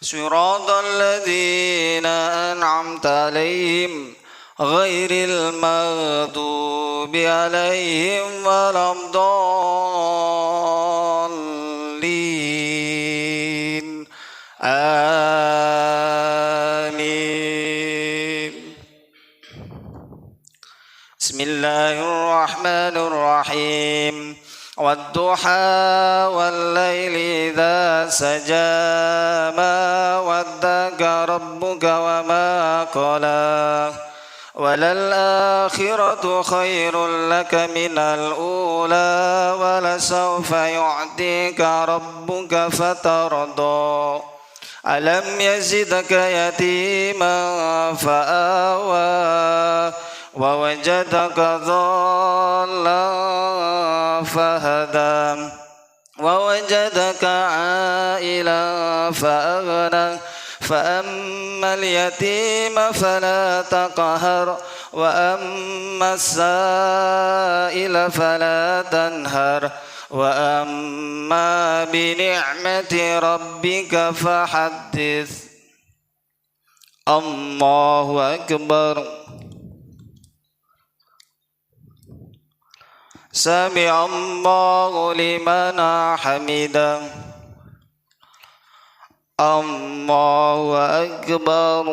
Siratal ladzina an'amta 'alaihim ghairil maghdubi 'alaihim waladdallin. Amin. Bismillahirrahmanirrahim. Wadduha wal-laili idza saja ma waddaka rabbuka wa ma qala وللآخرة خير لك من الأولى ولسوف يعطيك ربك فترضى ألم يزدك يتيما فآوى ووجدك ضالا فهدى ووجدك عائلا فأغنى فأما اليتيم فلا تقهر وأما السائل فلا تنهر وأما بنعمة ربك فحدث الله أكبر سمع الله لمن حمده الله أكبر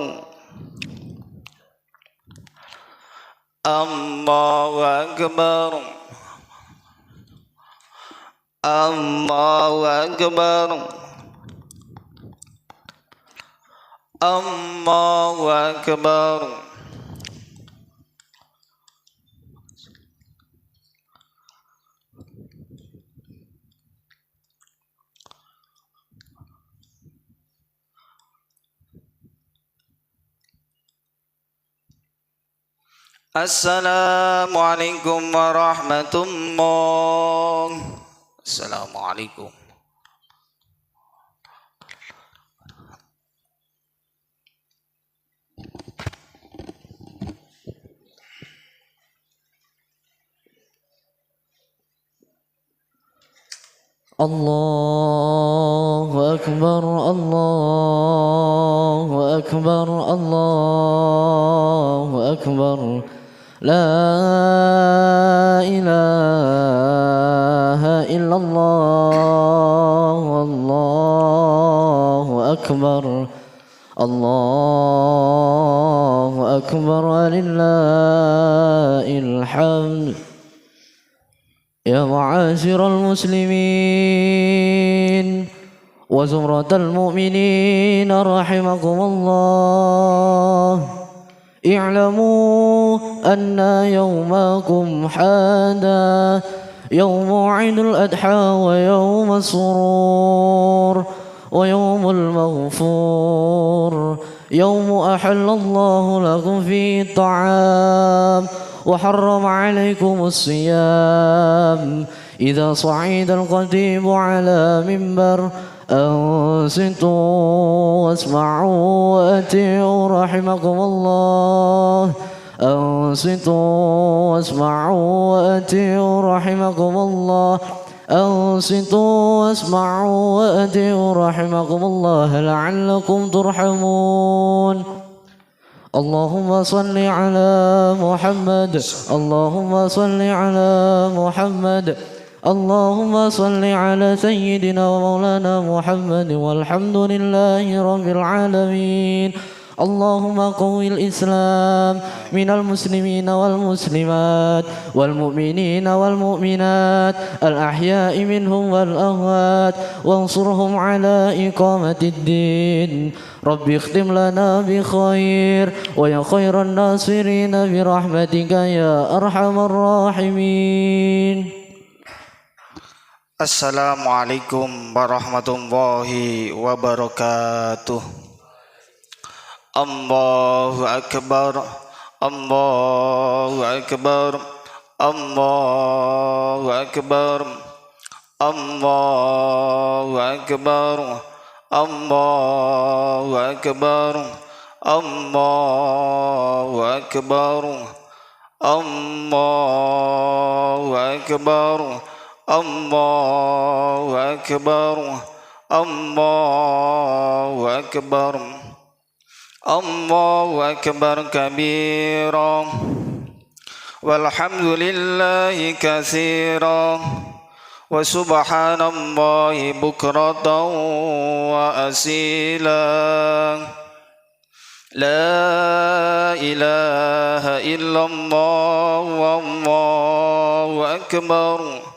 الله أكبر الله أكبر الله أكبر السلام عليكم ورحمة الله. السلام عليكم. الله أكبر الله أكبر الله أكبر لا إله إلا الله الله أكبر الله أكبر ولله الحمد. يا معاشر المسلمين وزمرة المؤمنين رحمكم الله، اعلموا أن يومكم هذا يوم عيد الأضحى ويوم السرور ويوم المغفور، يوم أحل الله لكم فيه الطعام وحرم عليكم الصيام. إذا صعد الخطيب على منبر أنصتوا واسمعوا وأطيعوا رحمكم الله، أنصتوا واسمعوا وأطيعوا رحمكم الله، أنصتوا واسمعوا وأطيعوا رحمكم الله لعلكم ترحمون. اللهم صل على محمد، اللهم صل على محمد، اللهم صل على سيدنا ومولانا محمد والحمد لله رب العالمين. اللهم قوي الإسلام من المسلمين والمسلمات والمؤمنين والمؤمنات الأحياء منهم والأموات، وانصرهم على إقامة الدين. رب اختم لنا بخير ويا خير الناصرين برحمتك يا أرحم الراحمين. Assalamualaikum warahmatullahi wabarakatuh. Allahu Akbar, Allahu Akbar, Allahu Akbar, Allahu Akbar, Allahu Akbar, Allahu Akbar, Allahu Akbar, Allahu Akbar, Allahu Akbar, Allahu Akbar kabira, walhamdulillahi katsira, wa subhanallahi bukratan wa asila. La ilaha illallah wallahu akbar,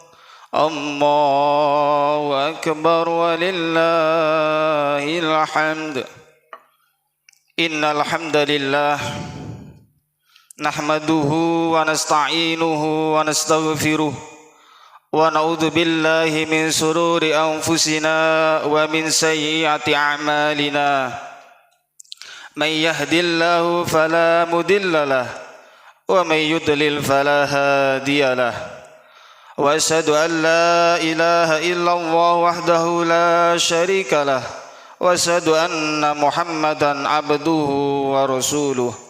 Allahu akbar walillahil hamd. Innal hamdalillah nahmaduhu wa nasta'inuhu wa nastaghfiruh wa na'udzu billahi min sururi anfusina wa min sayyiati a'malina. May yahdihillahu fala mudilla lahu wa may yudlil fala hadiya lahu. Wa asyhadu an la ilaha illallah wahdahu la syarika lah. Wa asyhadu anna Muhammadan abduhu wa rasuluh.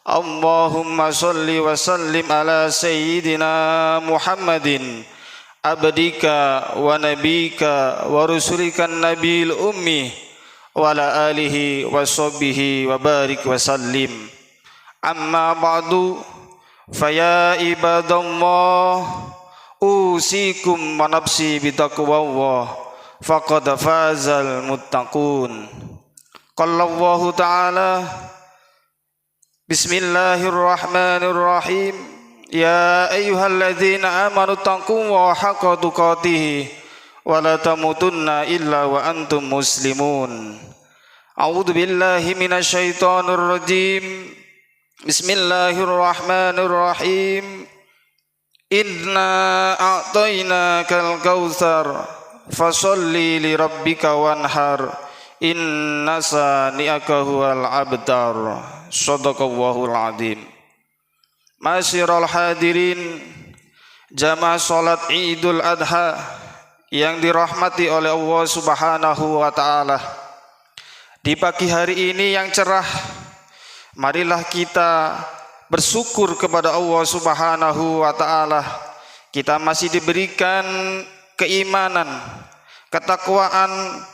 Allahumma shalli wa sallim ala sayyidina Muhammadin abdika wa nabika wa rusulika nabil ummi wa ala alihi wa sahbihi wa barik wa sallim. Amma ba'du, faya ibadallah, usikum wa nafsi bitaqwallah, faqad fazal muttaqun. Qala Allah ta'ala, bismillahirrahmanirrahim, ya ayyuhalladzina amanu taqullaha haqqa tuqatih wa la tamutunna illa wa antum muslimun. A'udzu billahi minasyaitonir rajim. Bismillahirrahmanirrahim. Inna a'tainakal kautsar fasholli li rabbika wanhar inna sani'aka huwal abtar. Shadaqallahul adzim. Masyiral hadirin, jamaah salat Idul Adha yang dirahmati oleh Allah Subhanahu wa taala. Di pagi hari ini yang cerah, marilah kita bersyukur kepada Allah Subhanahu wa taala. Kita masih diberikan keimanan, ketakwaan,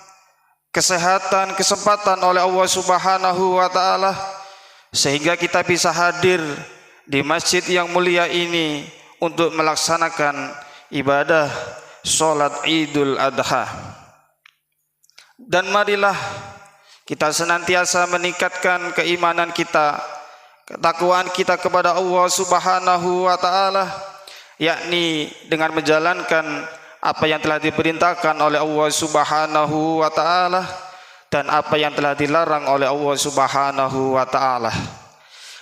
kesehatan, kesempatan oleh Allah Subhanahu wa taala sehingga kita bisa hadir di masjid yang mulia ini untuk melaksanakan ibadah salat Idul Adha. Dan marilah kita senantiasa meningkatkan keimanan kita, ketakwaan kita kepada Allah Subhanahu wa taala, yakni dengan menjalankan apa yang telah diperintahkan oleh Allah Subhanahu wa taala dan apa yang telah dilarang oleh Allah Subhanahu wa taala.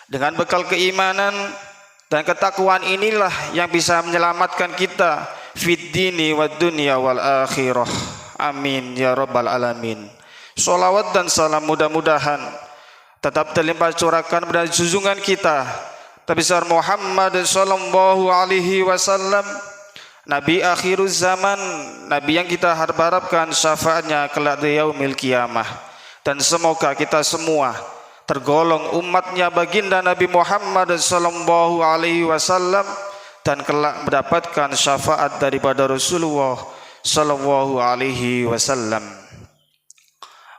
Dengan bekal keimanan dan ketakwaan inilah yang bisa menyelamatkan kita fid dini wad dunya wal akhirah. Amin ya rabbal alamin. Sholawat dan salam mudah-mudahan tetap terlimpah curahkan pada junjungan kita Nabi besar Muhammad sallallahu alaihi wasallam, Nabi akhiruz zaman, Nabi yang kita harap-harapkan syafaatnya kelak di yaumil qiyamah. Dan semoga kita semua tergolong umatnya baginda Nabi Muhammad sallallahu alaihi wasallam dan kelak mendapatkan syafaat daripada Rasulullah sallallahu alaihi wasallam.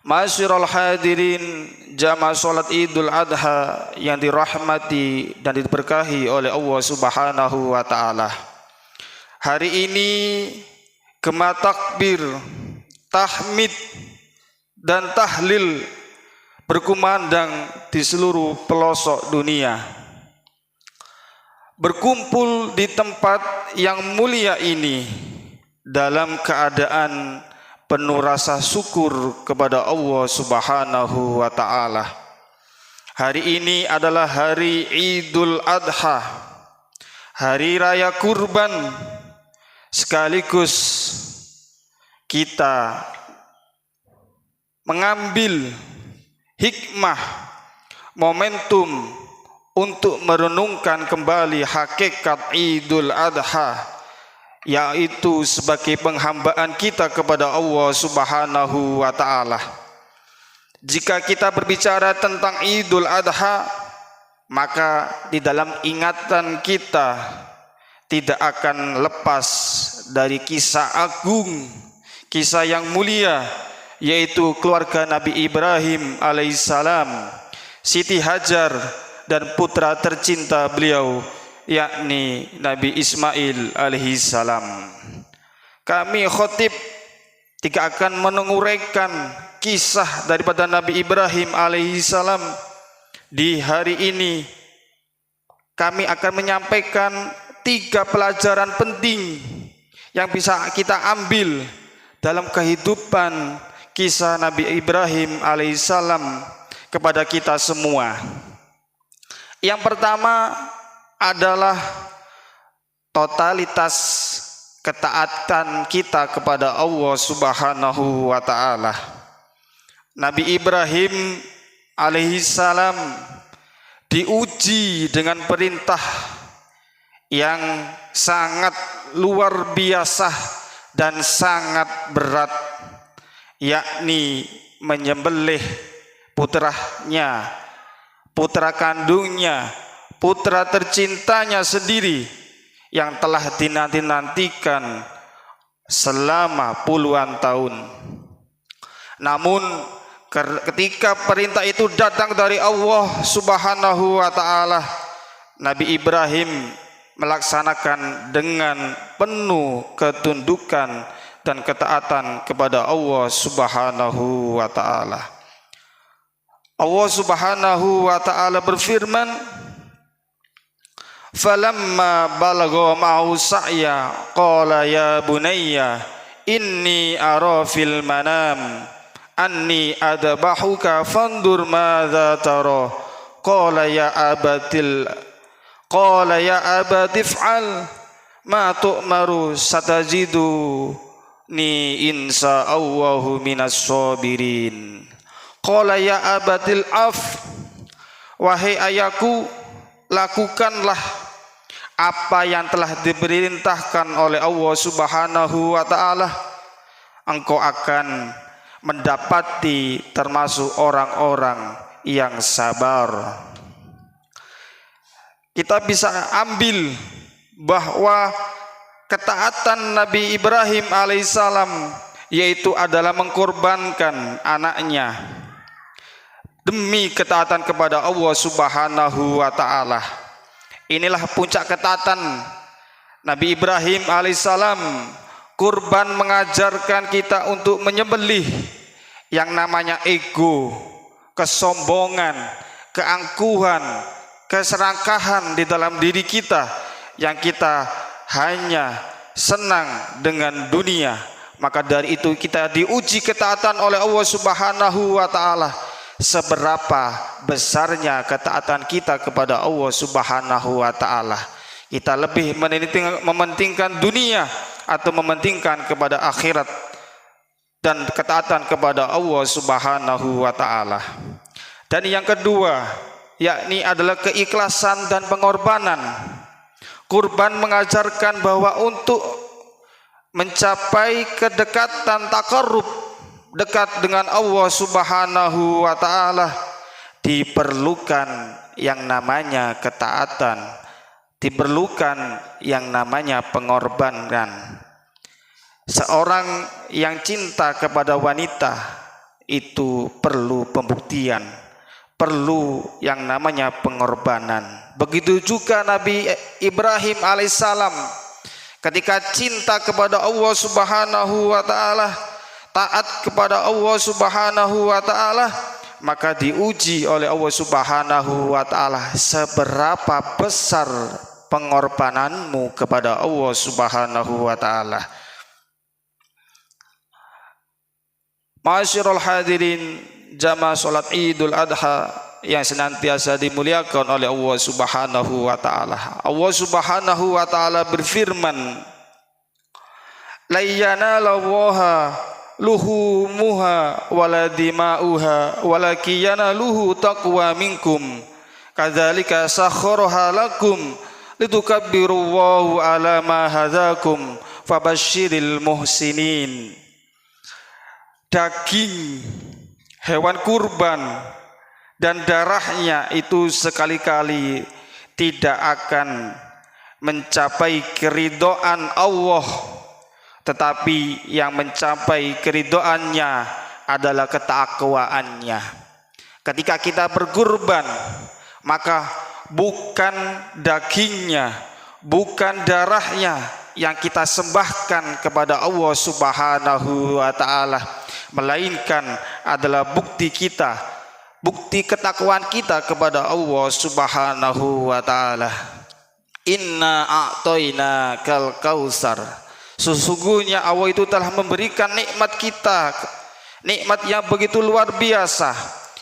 Masyiral hadirin, jamaah salat Idul Adha yang dirahmati dan diberkahi oleh Allah Subhanahu wa taala. Hari ini gema takbir, tahmid dan tahlil berkumandang di seluruh pelosok dunia. Berkumpul di tempat yang mulia ini dalam keadaan penuh rasa syukur kepada Allah Subhanahu wa taala. Hari ini adalah hari Idul Adha, hari raya kurban, sekaligus kita mengambil hikmah, momentum untuk merenungkan kembali hakikat Idul Adha, yaitu sebagai penghambaan kita kepada Allah Subhanahu wa taala. Jika kita berbicara tentang Idul Adha, maka di dalam ingatan kita tidak akan lepas dari kisah agung, kisah yang mulia, yaitu keluarga Nabi Ibrahim alaihissalam, Siti Hajar dan putra tercinta beliau, yakni Nabi Ismail alaihissalam. Kami khotib tidak akan menguraikan kisah daripada Nabi Ibrahim alaihissalam. Di hari ini kami akan menyampaikan 3 pelajaran penting yang bisa kita ambil dalam kehidupan kisah Nabi Ibrahim alaihissalam kepada kita semua. Yang pertama adalah totalitas ketaatan kita kepada Allah Subhanahu wa taala. Nabi Ibrahim alaihissalam diuji dengan perintah yang sangat luar biasa dan sangat berat, yakni menyembelih putranya, putra kandungnya, putra tercintanya sendiri yang telah dinanti-nantikan selama puluhan tahun. Namun ketika perintah itu datang dari Allah Subhanahu wa taala, Nabi Ibrahim melaksanakan dengan penuh ketundukan dan ketaatan kepada Allah Subhanahu wa taala. Allah Subhanahu wa taala berfirman, "Falamma balagha ma'u sa'ya qala ya bunayya inni ara fil manam anni adbahuka fandur madza tara qala ya abati if'al ma tu'maru satajiduni insya Allahu minas sabirin." Qala ya abatil af, wahai ayahku, lakukanlah apa yang telah diperintahkan oleh Allah Subhanahu wa taala. Engkau akan mendapati termasuk orang-orang yang sabar. Kita bisa ambil bahwa ketaatan Nabi Ibrahim alaihissalam yaitu adalah mengkorbankan anaknya demi ketaatan kepada Allah Subhanahu wa taala. Inilah puncak ketaatan Nabi Ibrahim alaihissalam. Kurban mengajarkan kita untuk menyembelih yang namanya ego, kesombongan, keangkuhan, keserakahan di dalam diri kita, yang kita hanya senang dengan dunia. Maka dari itu kita diuji ketaatan oleh Allah Subhanahu wa taala. Seberapa besarnya ketaatan kita kepada Allah Subhanahu wa taala. Kita lebih mementingkan dunia atau mementingkan kepada akhirat dan ketaatan kepada Allah Subhanahu wa taala. Dan yang kedua, yakni adalah keikhlasan dan pengorbanan. Kurban mengajarkan bahwa untuk mencapai kedekatan takarrub, dekat dengan Allah Subhanahu wa taala, diperlukan yang namanya ketaatan, diperlukan yang namanya pengorbanan. Seorang yang cinta kepada wanita itu perlu pembuktian, perlu yang namanya pengorbanan. Begitu juga Nabi Ibrahim alaihissalam ketika cinta kepada Allah Subhanahu wa taala, taat kepada Allah Subhanahu wa taala, maka diuji oleh Allah Subhanahu wa taala, seberapa besar pengorbananmu kepada Allah Subhanahu wa taala. Ma'asyiral hadirin jamaah salat Idul Adha yang senantiasa dimuliakan oleh Allah Subhanahu wa taala. Allah Subhanahu wa taala berfirman, "La yanalallaha luhumuha wala dima'uha walakin yanaluhu taqwa minkum kadzalika sakhkharaha lakum litukabbirullaha ala ma hadakum fabashshiril muhsinin." Daging hewan kurban dan darahnya itu sekali-kali tidak akan mencapai keridhaan Allah, tetapi yang mencapai keridhaannya adalah ketakwaannya. Ketika kita berkurban, maka bukan dagingnya, bukan darahnya yang kita sembahkan kepada Allah Subhanahu wa taala, melainkan adalah bukti kita, bukti ketakwaan kita kepada Allah Subhanahu wa taala. Inna a'tainakal kautsar. Sesungguhnya Allah itu telah memberikan nikmat kita, nikmat yang begitu luar biasa,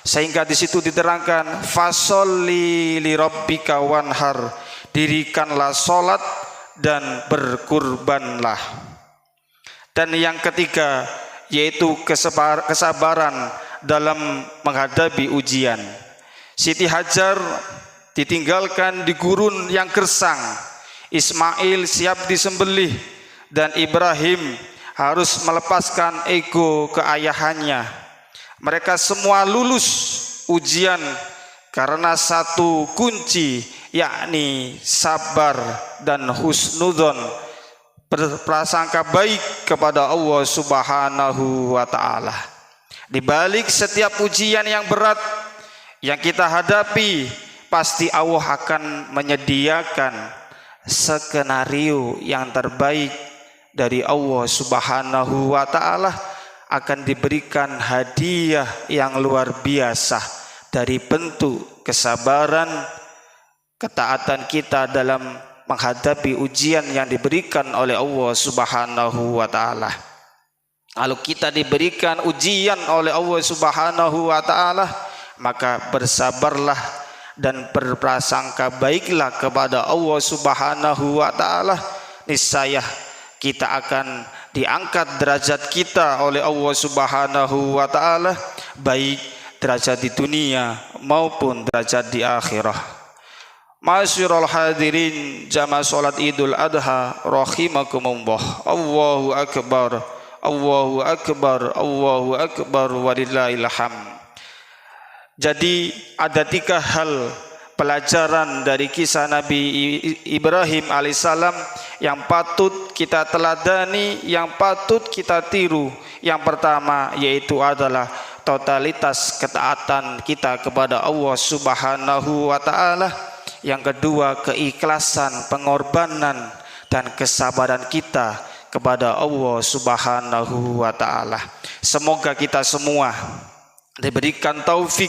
Sehingga di situ diterangkan fasholli li rabbika wanhar, dirikanlah salat dan berkurbanlah. Dan yang ketiga yaitu kesabaran dalam menghadapi ujian. Siti Hajar ditinggalkan di gurun yang gersang, Ismail siap disembelih, dan Ibrahim harus melepaskan ego keayahannya. Mereka semua lulus ujian karena satu kunci, yakni sabar dan husnudzon, berprasangka baik kepada Allah Subhanahu wa ta'ala. Di balik setiap ujian yang berat yang kita hadapi, pasti Allah akan menyediakan skenario yang terbaik dari Allah Subhanahu wa ta'ala. Akan diberikan hadiah yang luar biasa dari bentuk kesabaran, ketaatan kita dalam menghadapi ujian yang diberikan oleh Allah Subhanahu wa ta'ala. Kalau kita diberikan ujian oleh Allah Subhanahu wa ta'ala, maka bersabarlah dan berprasangka baiklah kepada Allah Subhanahu wa ta'ala. Niscaya kita akan diangkat derajat kita oleh Allah Subhanahu wa ta'ala, baik derajat di dunia maupun derajat di akhirah. Ma'asyiral hadirin jamaah salat Idul Adha rahimakumullah. Allahu akbar, Allahu akbar, Allahu akbar, walillahil hamd. Jadi ada 3 hal pelajaran dari kisah Nabi Ibrahim alaihissalam yang patut kita teladani, yang patut kita tiru. Yang pertama yaitu adalah totalitas ketaatan kita kepada Allah Subhanahu wa ta'ala. Yang kedua, keikhlasan, pengorbanan dan kesabaran kita kepada Allah Subhanahu wa ta'ala. Semoga kita semua diberikan taufik,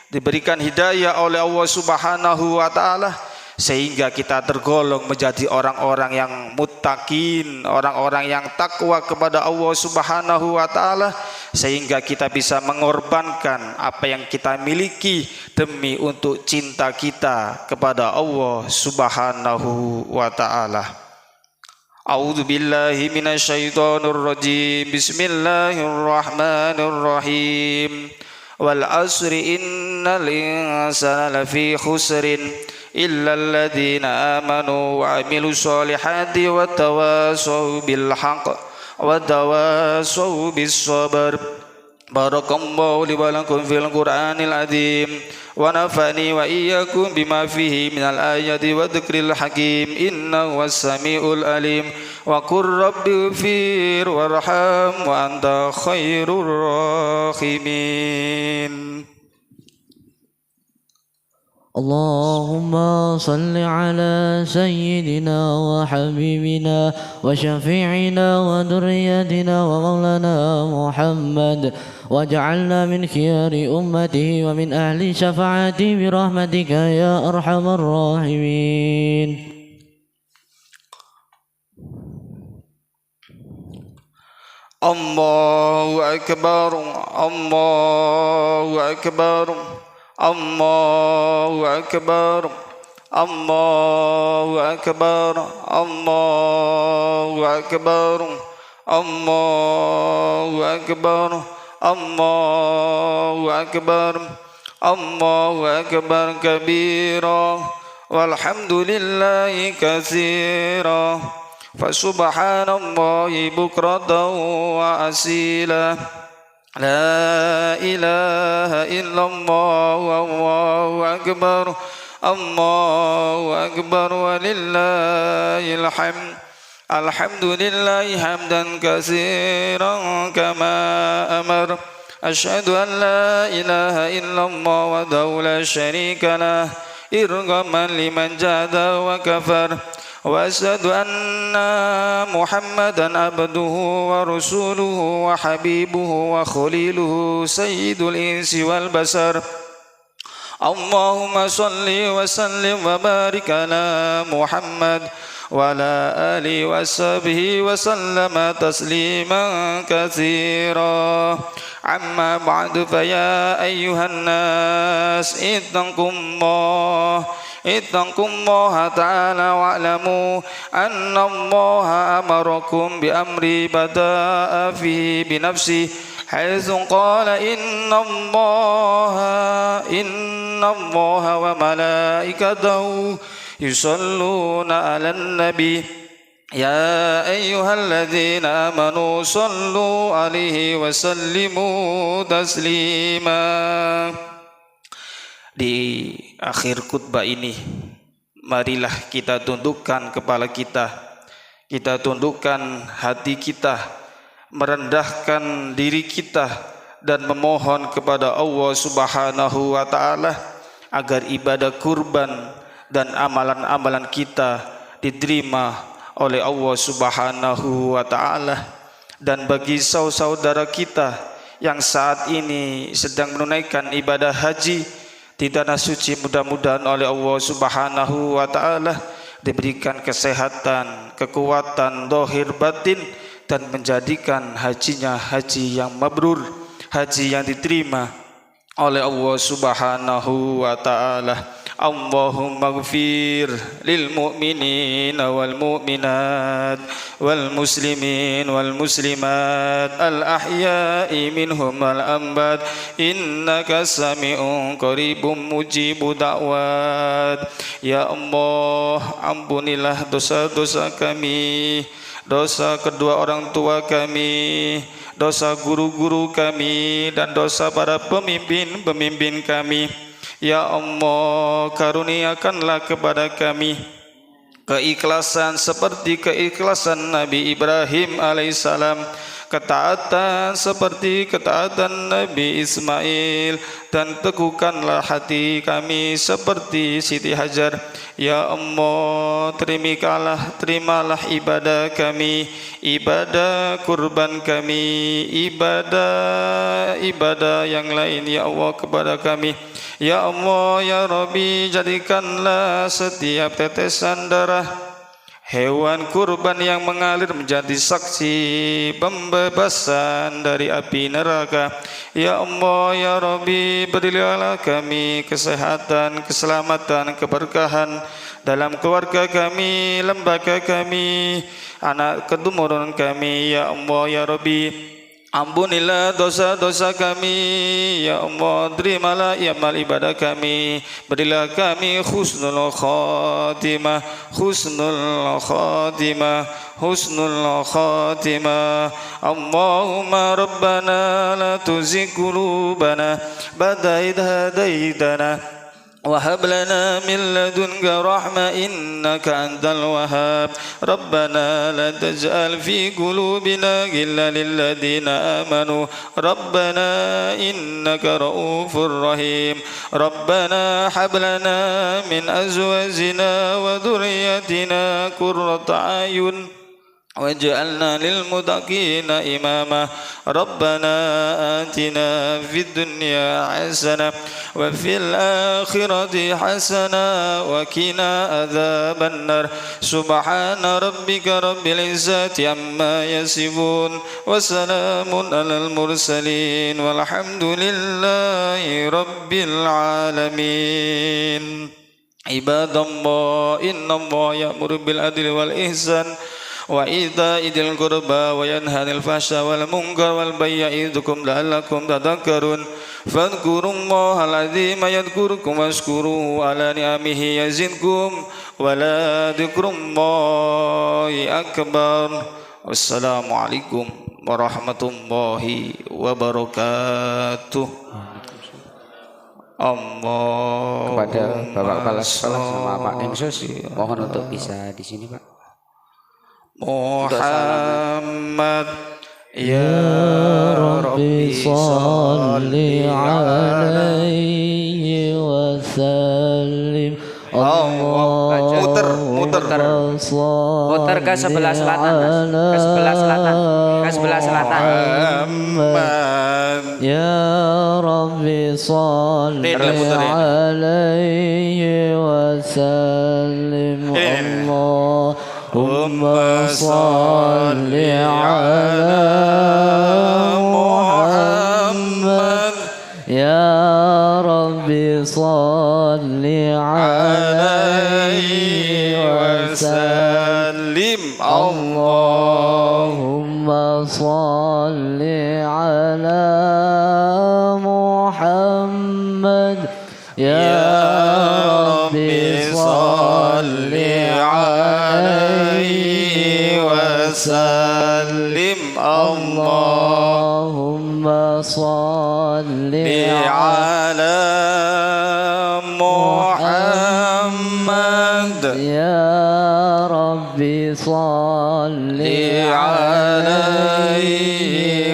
diberikan hidayah oleh Allah Subhanahu wa ta'ala, sehingga kita tergolong menjadi orang-orang yang muttaqin, orang-orang yang takwa kepada Allah Subhanahu wa ta'ala, sehingga kita bisa mengorbankan apa yang kita miliki demi untuk cinta kita kepada Allah Subhanahu wa ta'ala. A'udzu billahi minasyaitonir rajim. Bismillahirrahmanirrahim. Wal asri innal insana lafi khusrin illa alladhina amanu wa amilus solihati wa tawasaw bil haqq wa tawasaw bis sabr. Barakallahu li wa lakum fil Qur'anil azim wa nafani wa iyyakum bima fihi minal ayati wa dzikril hakim innahu was-sami'ul alim wa qur rabbi ighfir warham wa anta khairur rahimin. اللهم صل على سيدنا وحبيبنا وشفيعنا وذريتنا ومولانا محمد واجعلنا من خيار أمته ومن أهل شفاعته برحمتك يا أرحم الراحمين. الله أكبر الله أكبر الله أكبر الله أكبر الله أكبر الله أكبر الله أكبر الله أكبر كبيرا والحمد لله كثيرا فسبحان الله بكرة وأصيلا لا إله إلا الله والله أكبر الله أكبر ولله الحمد الحمد لله حمدا كثيرا كما أمر أشهد أن لا إله إلا الله وحده لا شريك له إرغما لمن جاد وكفر وأشهد أن محمدا عبده ورسوله وحبيبه وخليله سيد الإنس والبشر اللهم صل وسلم وبارك على محمد وعلى آله وصحبه وسلم تسليما كثيرا أما بعد فيا أيها الناس اتقوا الله تعالى واعلموا أن الله أمركم بأمر بدأ فيه بنفسه حيث قال إن الله وملائكته يصلون على النبي يا أيها الذين آمنوا صلوا عليه وسلموا تسليما. Di akhir khutbah ini, marilah kita tundukkan kepala kita tundukkan hati kita, merendahkan diri kita dan memohon kepada Allah Subhanahu wa taala agar ibadah kurban dan amalan-amalan kita diterima oleh Allah Subhanahu wa taala. Dan bagi saudara kita yang saat ini sedang menunaikan ibadah haji di tanah suci, mudah-mudahan oleh Allah Subhanahu wa taala diberikan kesehatan, kekuatan zahir batin dan menjadikan hajinya haji yang mabrur, haji yang diterima oleh Allah Subhanahu wa taala. Allahumma ighfir lil mu'minina wal mu'minat wal muslimin wal muslimat al ahya'i minhum wal amwat innaka sami'un qaribun mujibu da'wat. Ya Allah, ampunilah dosa-dosa kami, dosa kedua orang tua kami, dosa guru-guru kami, dan dosa para pemimpin-pemimpin kami. Ya Allah, karuniakanlah kepada kami keikhlasan seperti keikhlasan Nabi Ibrahim alaihissalam, ketaatan seperti ketaatan Nabi Ismail, dan teguhkanlah hati kami seperti Siti Hajar. Ya Allah, terimalah ibadah kami, ibadah kurban kami, ibadah yang lain ya Allah kepada kami. Ya Allah, ya Rabbi, jadikanlah setiap tetesan darah hewan kurban yang mengalir menjadi saksi pembebasan dari api neraka. Ya Allah, ya Rabbi, berilah kami kesehatan, keselamatan, keberkahan dalam keluarga kami, lembaga kami, anak keturunan kami. Ya Allah, ya Rabbi, ampunilah dosa-dosa kami. Ya Allah, terimalah amal ibadah kami, berilah kami husnul khatimah, husnul khatimah, husnul khatimah. Allahumma rabbana la tuzigh qulubana ba'da idh hadaitana وهب لنا من لدنك رحمة إنك أنت الوهاب. ربنا لا تجعل في قلوبنا غلا للذين آمنوا ربنا إنك رؤوف رحيم. ربنا هب لنا من أزواجنا وذريتنا قرة أعين واجعلنا للمتقين إماما. ربنا آتنا في الدنيا حسنة وفي الآخرة حسنة وقنا عذاب النار. سبحان ربك رب العزة عما يصفون وسلام على المرسلين والحمد لله رب العالمين. عباد الله إن الله يأمر بالعدل والإحسان وإيتاء ذي القربى وينهى عن الفحشاء والمنكر والبغي يعظكم لعلكم تذكرون. فاذكروا الله العظيم يذكركم واشكروه على نعمه يزدكم ولذكر الله أكبر. والسلام عليكم ورحمة الله وبركاته. Kepada Bapak Kepala Sekolah sama Pak Densus, mohon untuk bisa di sini Pak. Muhammad Ya Rabbi salli alaihi wa sallim Muter, muter. Muter ke sebelah selatan, Mas. Ke sebelah selatan. Ke sebelah selatan. Muhammad. Ya Rabbi salli alaihi wa sallim. Allahumma salli ala Muhammad. Ya Rabbi salli alaihi wa sallim. Allahumma salli ala Muhammad. Ya Rabbi salli alaihi wa sallim. Allahumma salli ala Muhammad. Ya Rabbi salli alaihi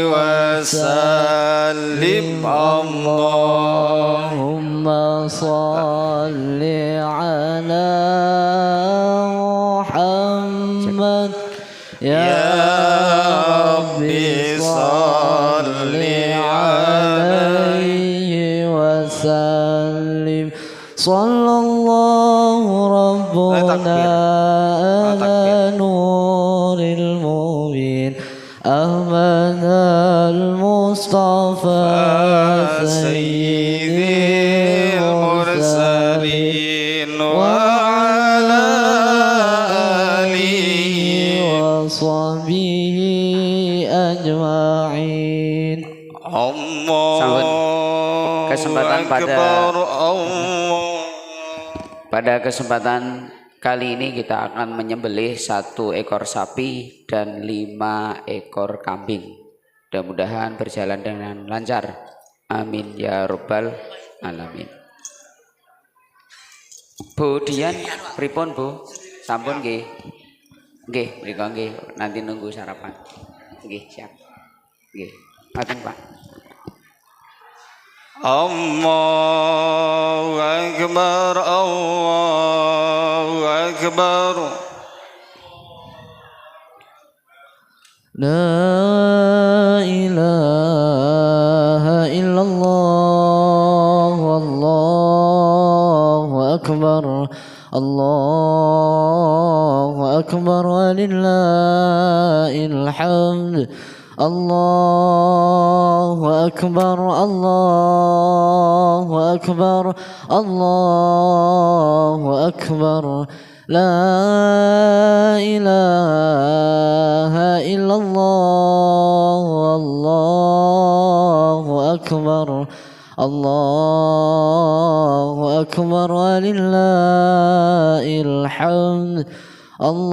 wa sallim. Allahumma salli ala Muhammad. Ya Rabbi salli alaihi wa sallim. Sallallahu Rabbuna ala nuril mubin Ahmad al-Mustafa sayyidil mursalin wa ala alihi wa sahbihi ajma'in. Kesempatan pada kesempatan kali ini kita akan menyembelih 1 ekor sapi dan 5 ekor kambing. Mudah-mudahan berjalan dengan lancar. Amin ya rabbal alamin. Bu Dian, pripun Bu? Sampun nggih. Nggih, mriko nggih, nanti nunggu sarapan. Nggih, siap. Nggih. Ngaten Pak. Allahu Akbar, Allahu Akbar. La ilaha illallah, Allahu Akbar, Allahu Akbar, walillahil hamd. Allahu Akbar, Allahu Akbar, Allahu Akbar. La ilaha illallah, Allahu Akbar, Allahu Akbar, walillahil hamd. Allahu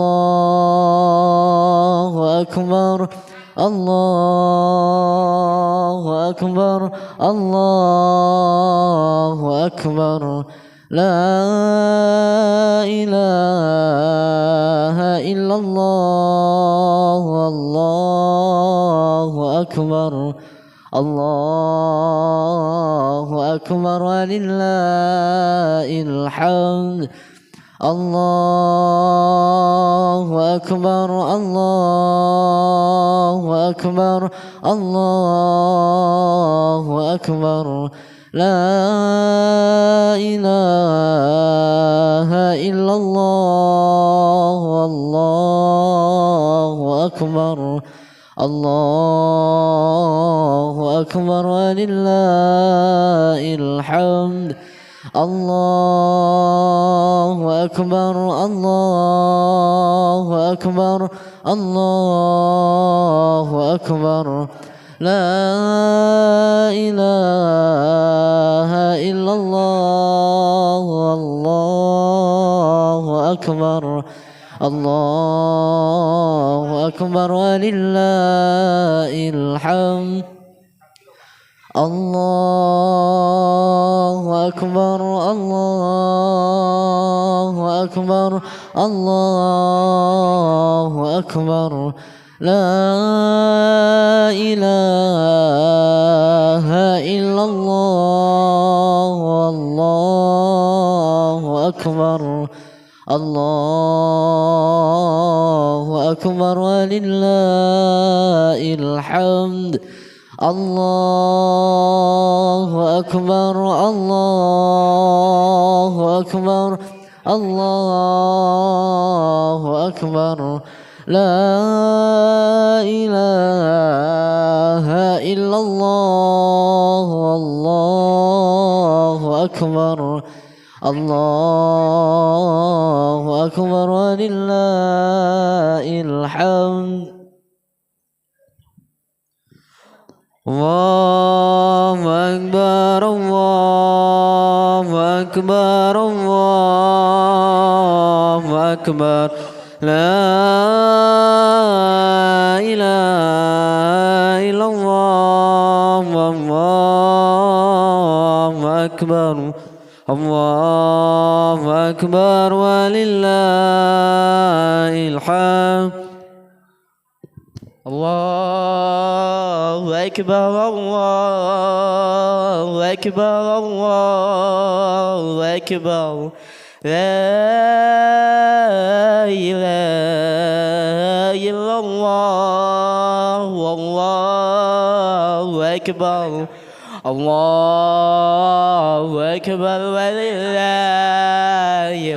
Akbar, Allahu Akbar, Allahu Akbar. La ilaha illallah, Allahu Akbar, Allahu Akbar, walillahil hamd. Allahu Akbar, Allahu Akbar, Allahu Akbar. La ilaha illallah, Allahu Akbar, Allahu Akbar, walillahil hamd. Allahu Akbar, Allahu Akbar, Allahu Akbar. La ilaha illallah, Allahu Akbar, Allahu Akbar, walillahil hamd. Allahu Akbar, Allahu Akbar, Allahu Akbar. La ilaha illallah, Allahu أكبر الله أكبر ولله الحمد الله أكبر الله أكبر الله أكبر لا إله إلا الله الله أكبر الله أكبر ولله الحمد الله أكبر الله أكبر الله أكبر لا إله إلا الله الله أكبر الله أكبر ولله الحمد الله أكبر الله أكبر الله أكبر لا إله إلا الله والله أكبر الله أكبر ولله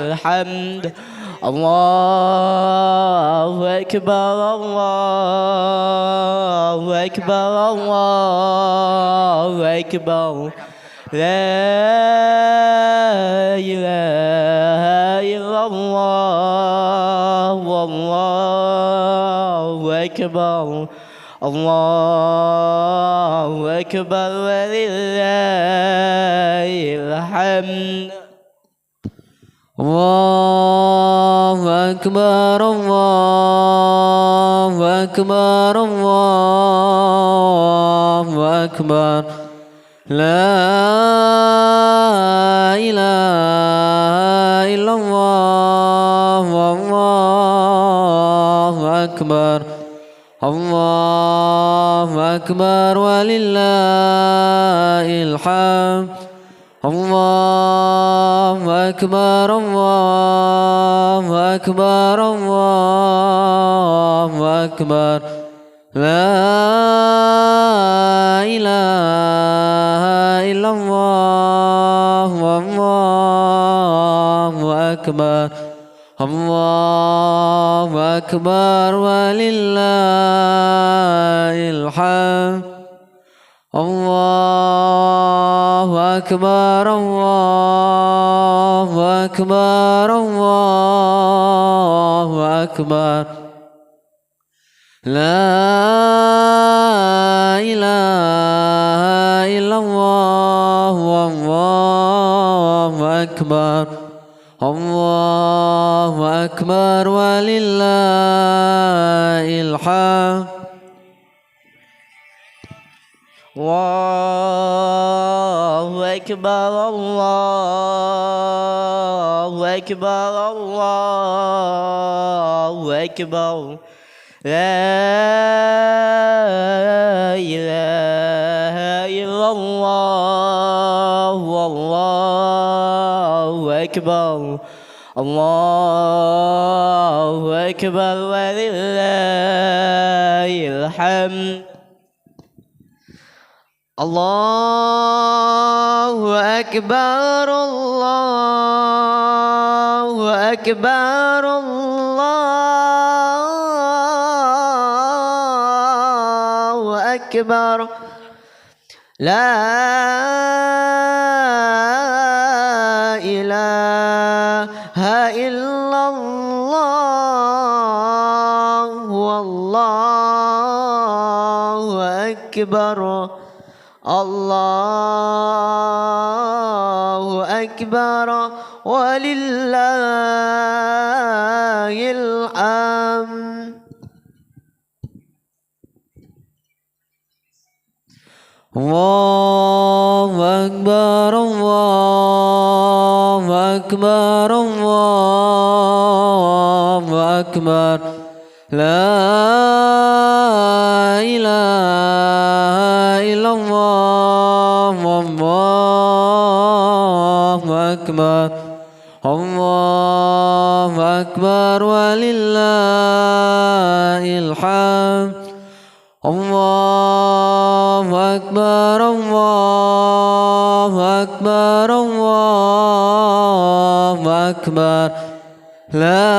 الحمد الله أكبر الله أكبر الله أكبر لا إله إلا الله والله أكبر الله أكبر ولله الحمد الله أكبر الله أكبر الله أكبر لا إله إلا الله والله أكبر الله أكبر ولله الحمد الله أكبر الله أكبر الله أكبر لا إله إلا الله والله أكبر الله أكبر ولله الحمد الله أكبر الله أكبر الله أكبر لا إله إلا الله والله أكبر الله أكبر ولله الحمد الله أكبر الله أكبر الله أكبر لا إله إلا الله والله أكبر الله أكبر ولله الحمد الله أكبر الله أكبر الله أكبر لا إله إلا الله والله أكبر الله أكبر ولله الحمد الله أكبر الله أكبر الله أكبر لا إله إلا الله والله أكبر الله أكبر ولله الحمد الله أكبر الله أكبر الله أكبر لا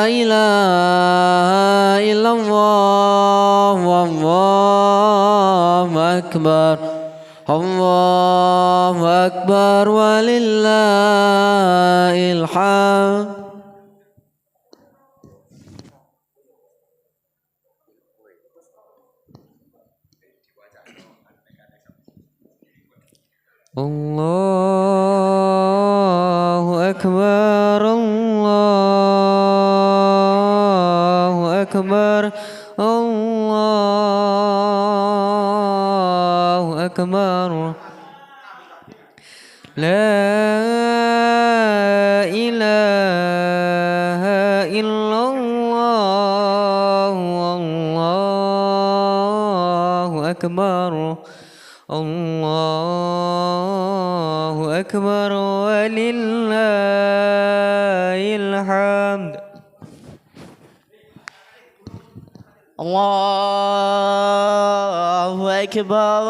إله إلا الله والله أكبر الله أكبر ولله الحمد الله أكبر الله أكبر الله أكبر لا إله إلا الله الله أكبر الله أكبر ولله الحمد الله أكبر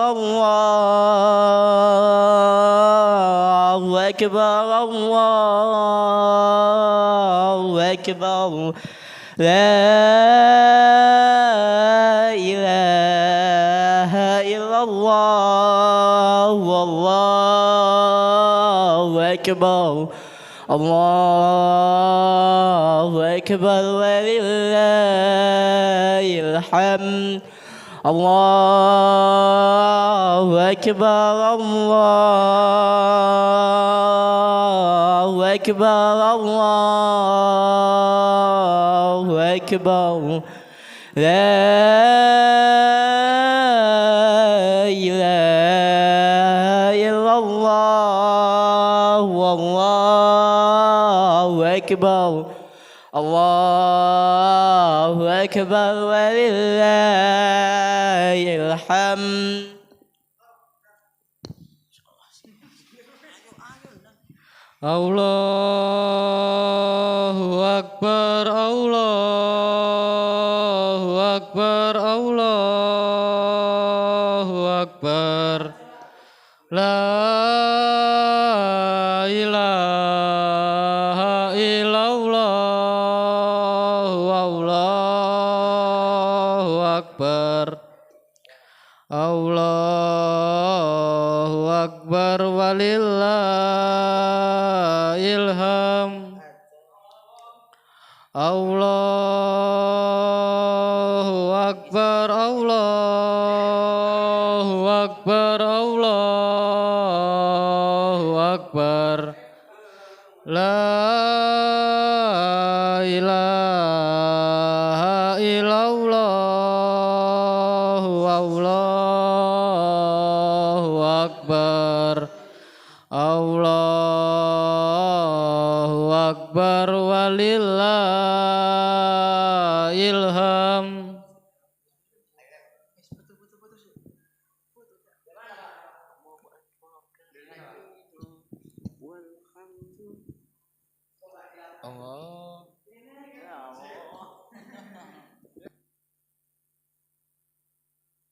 الله أكبر الله أكبر لا إله إلا الله والله أكبر الله أكبر ولله الحمد الله أكبر الله أكبر الله أكبر لا إله إلا الله والله أكبر الله أكبر ولله الحمد Allahu Akbar, Allahu Akbar, Allahu Akbar. La ilaha illallah, Allahu Akbar. Allahu Akbar walillahil hamd. Allahu Akbar, Allahu Akbar, Allahu Akbar. La ilaha illallah, Allahu Akbar. Allahu Akbar walillahil hamd. Allah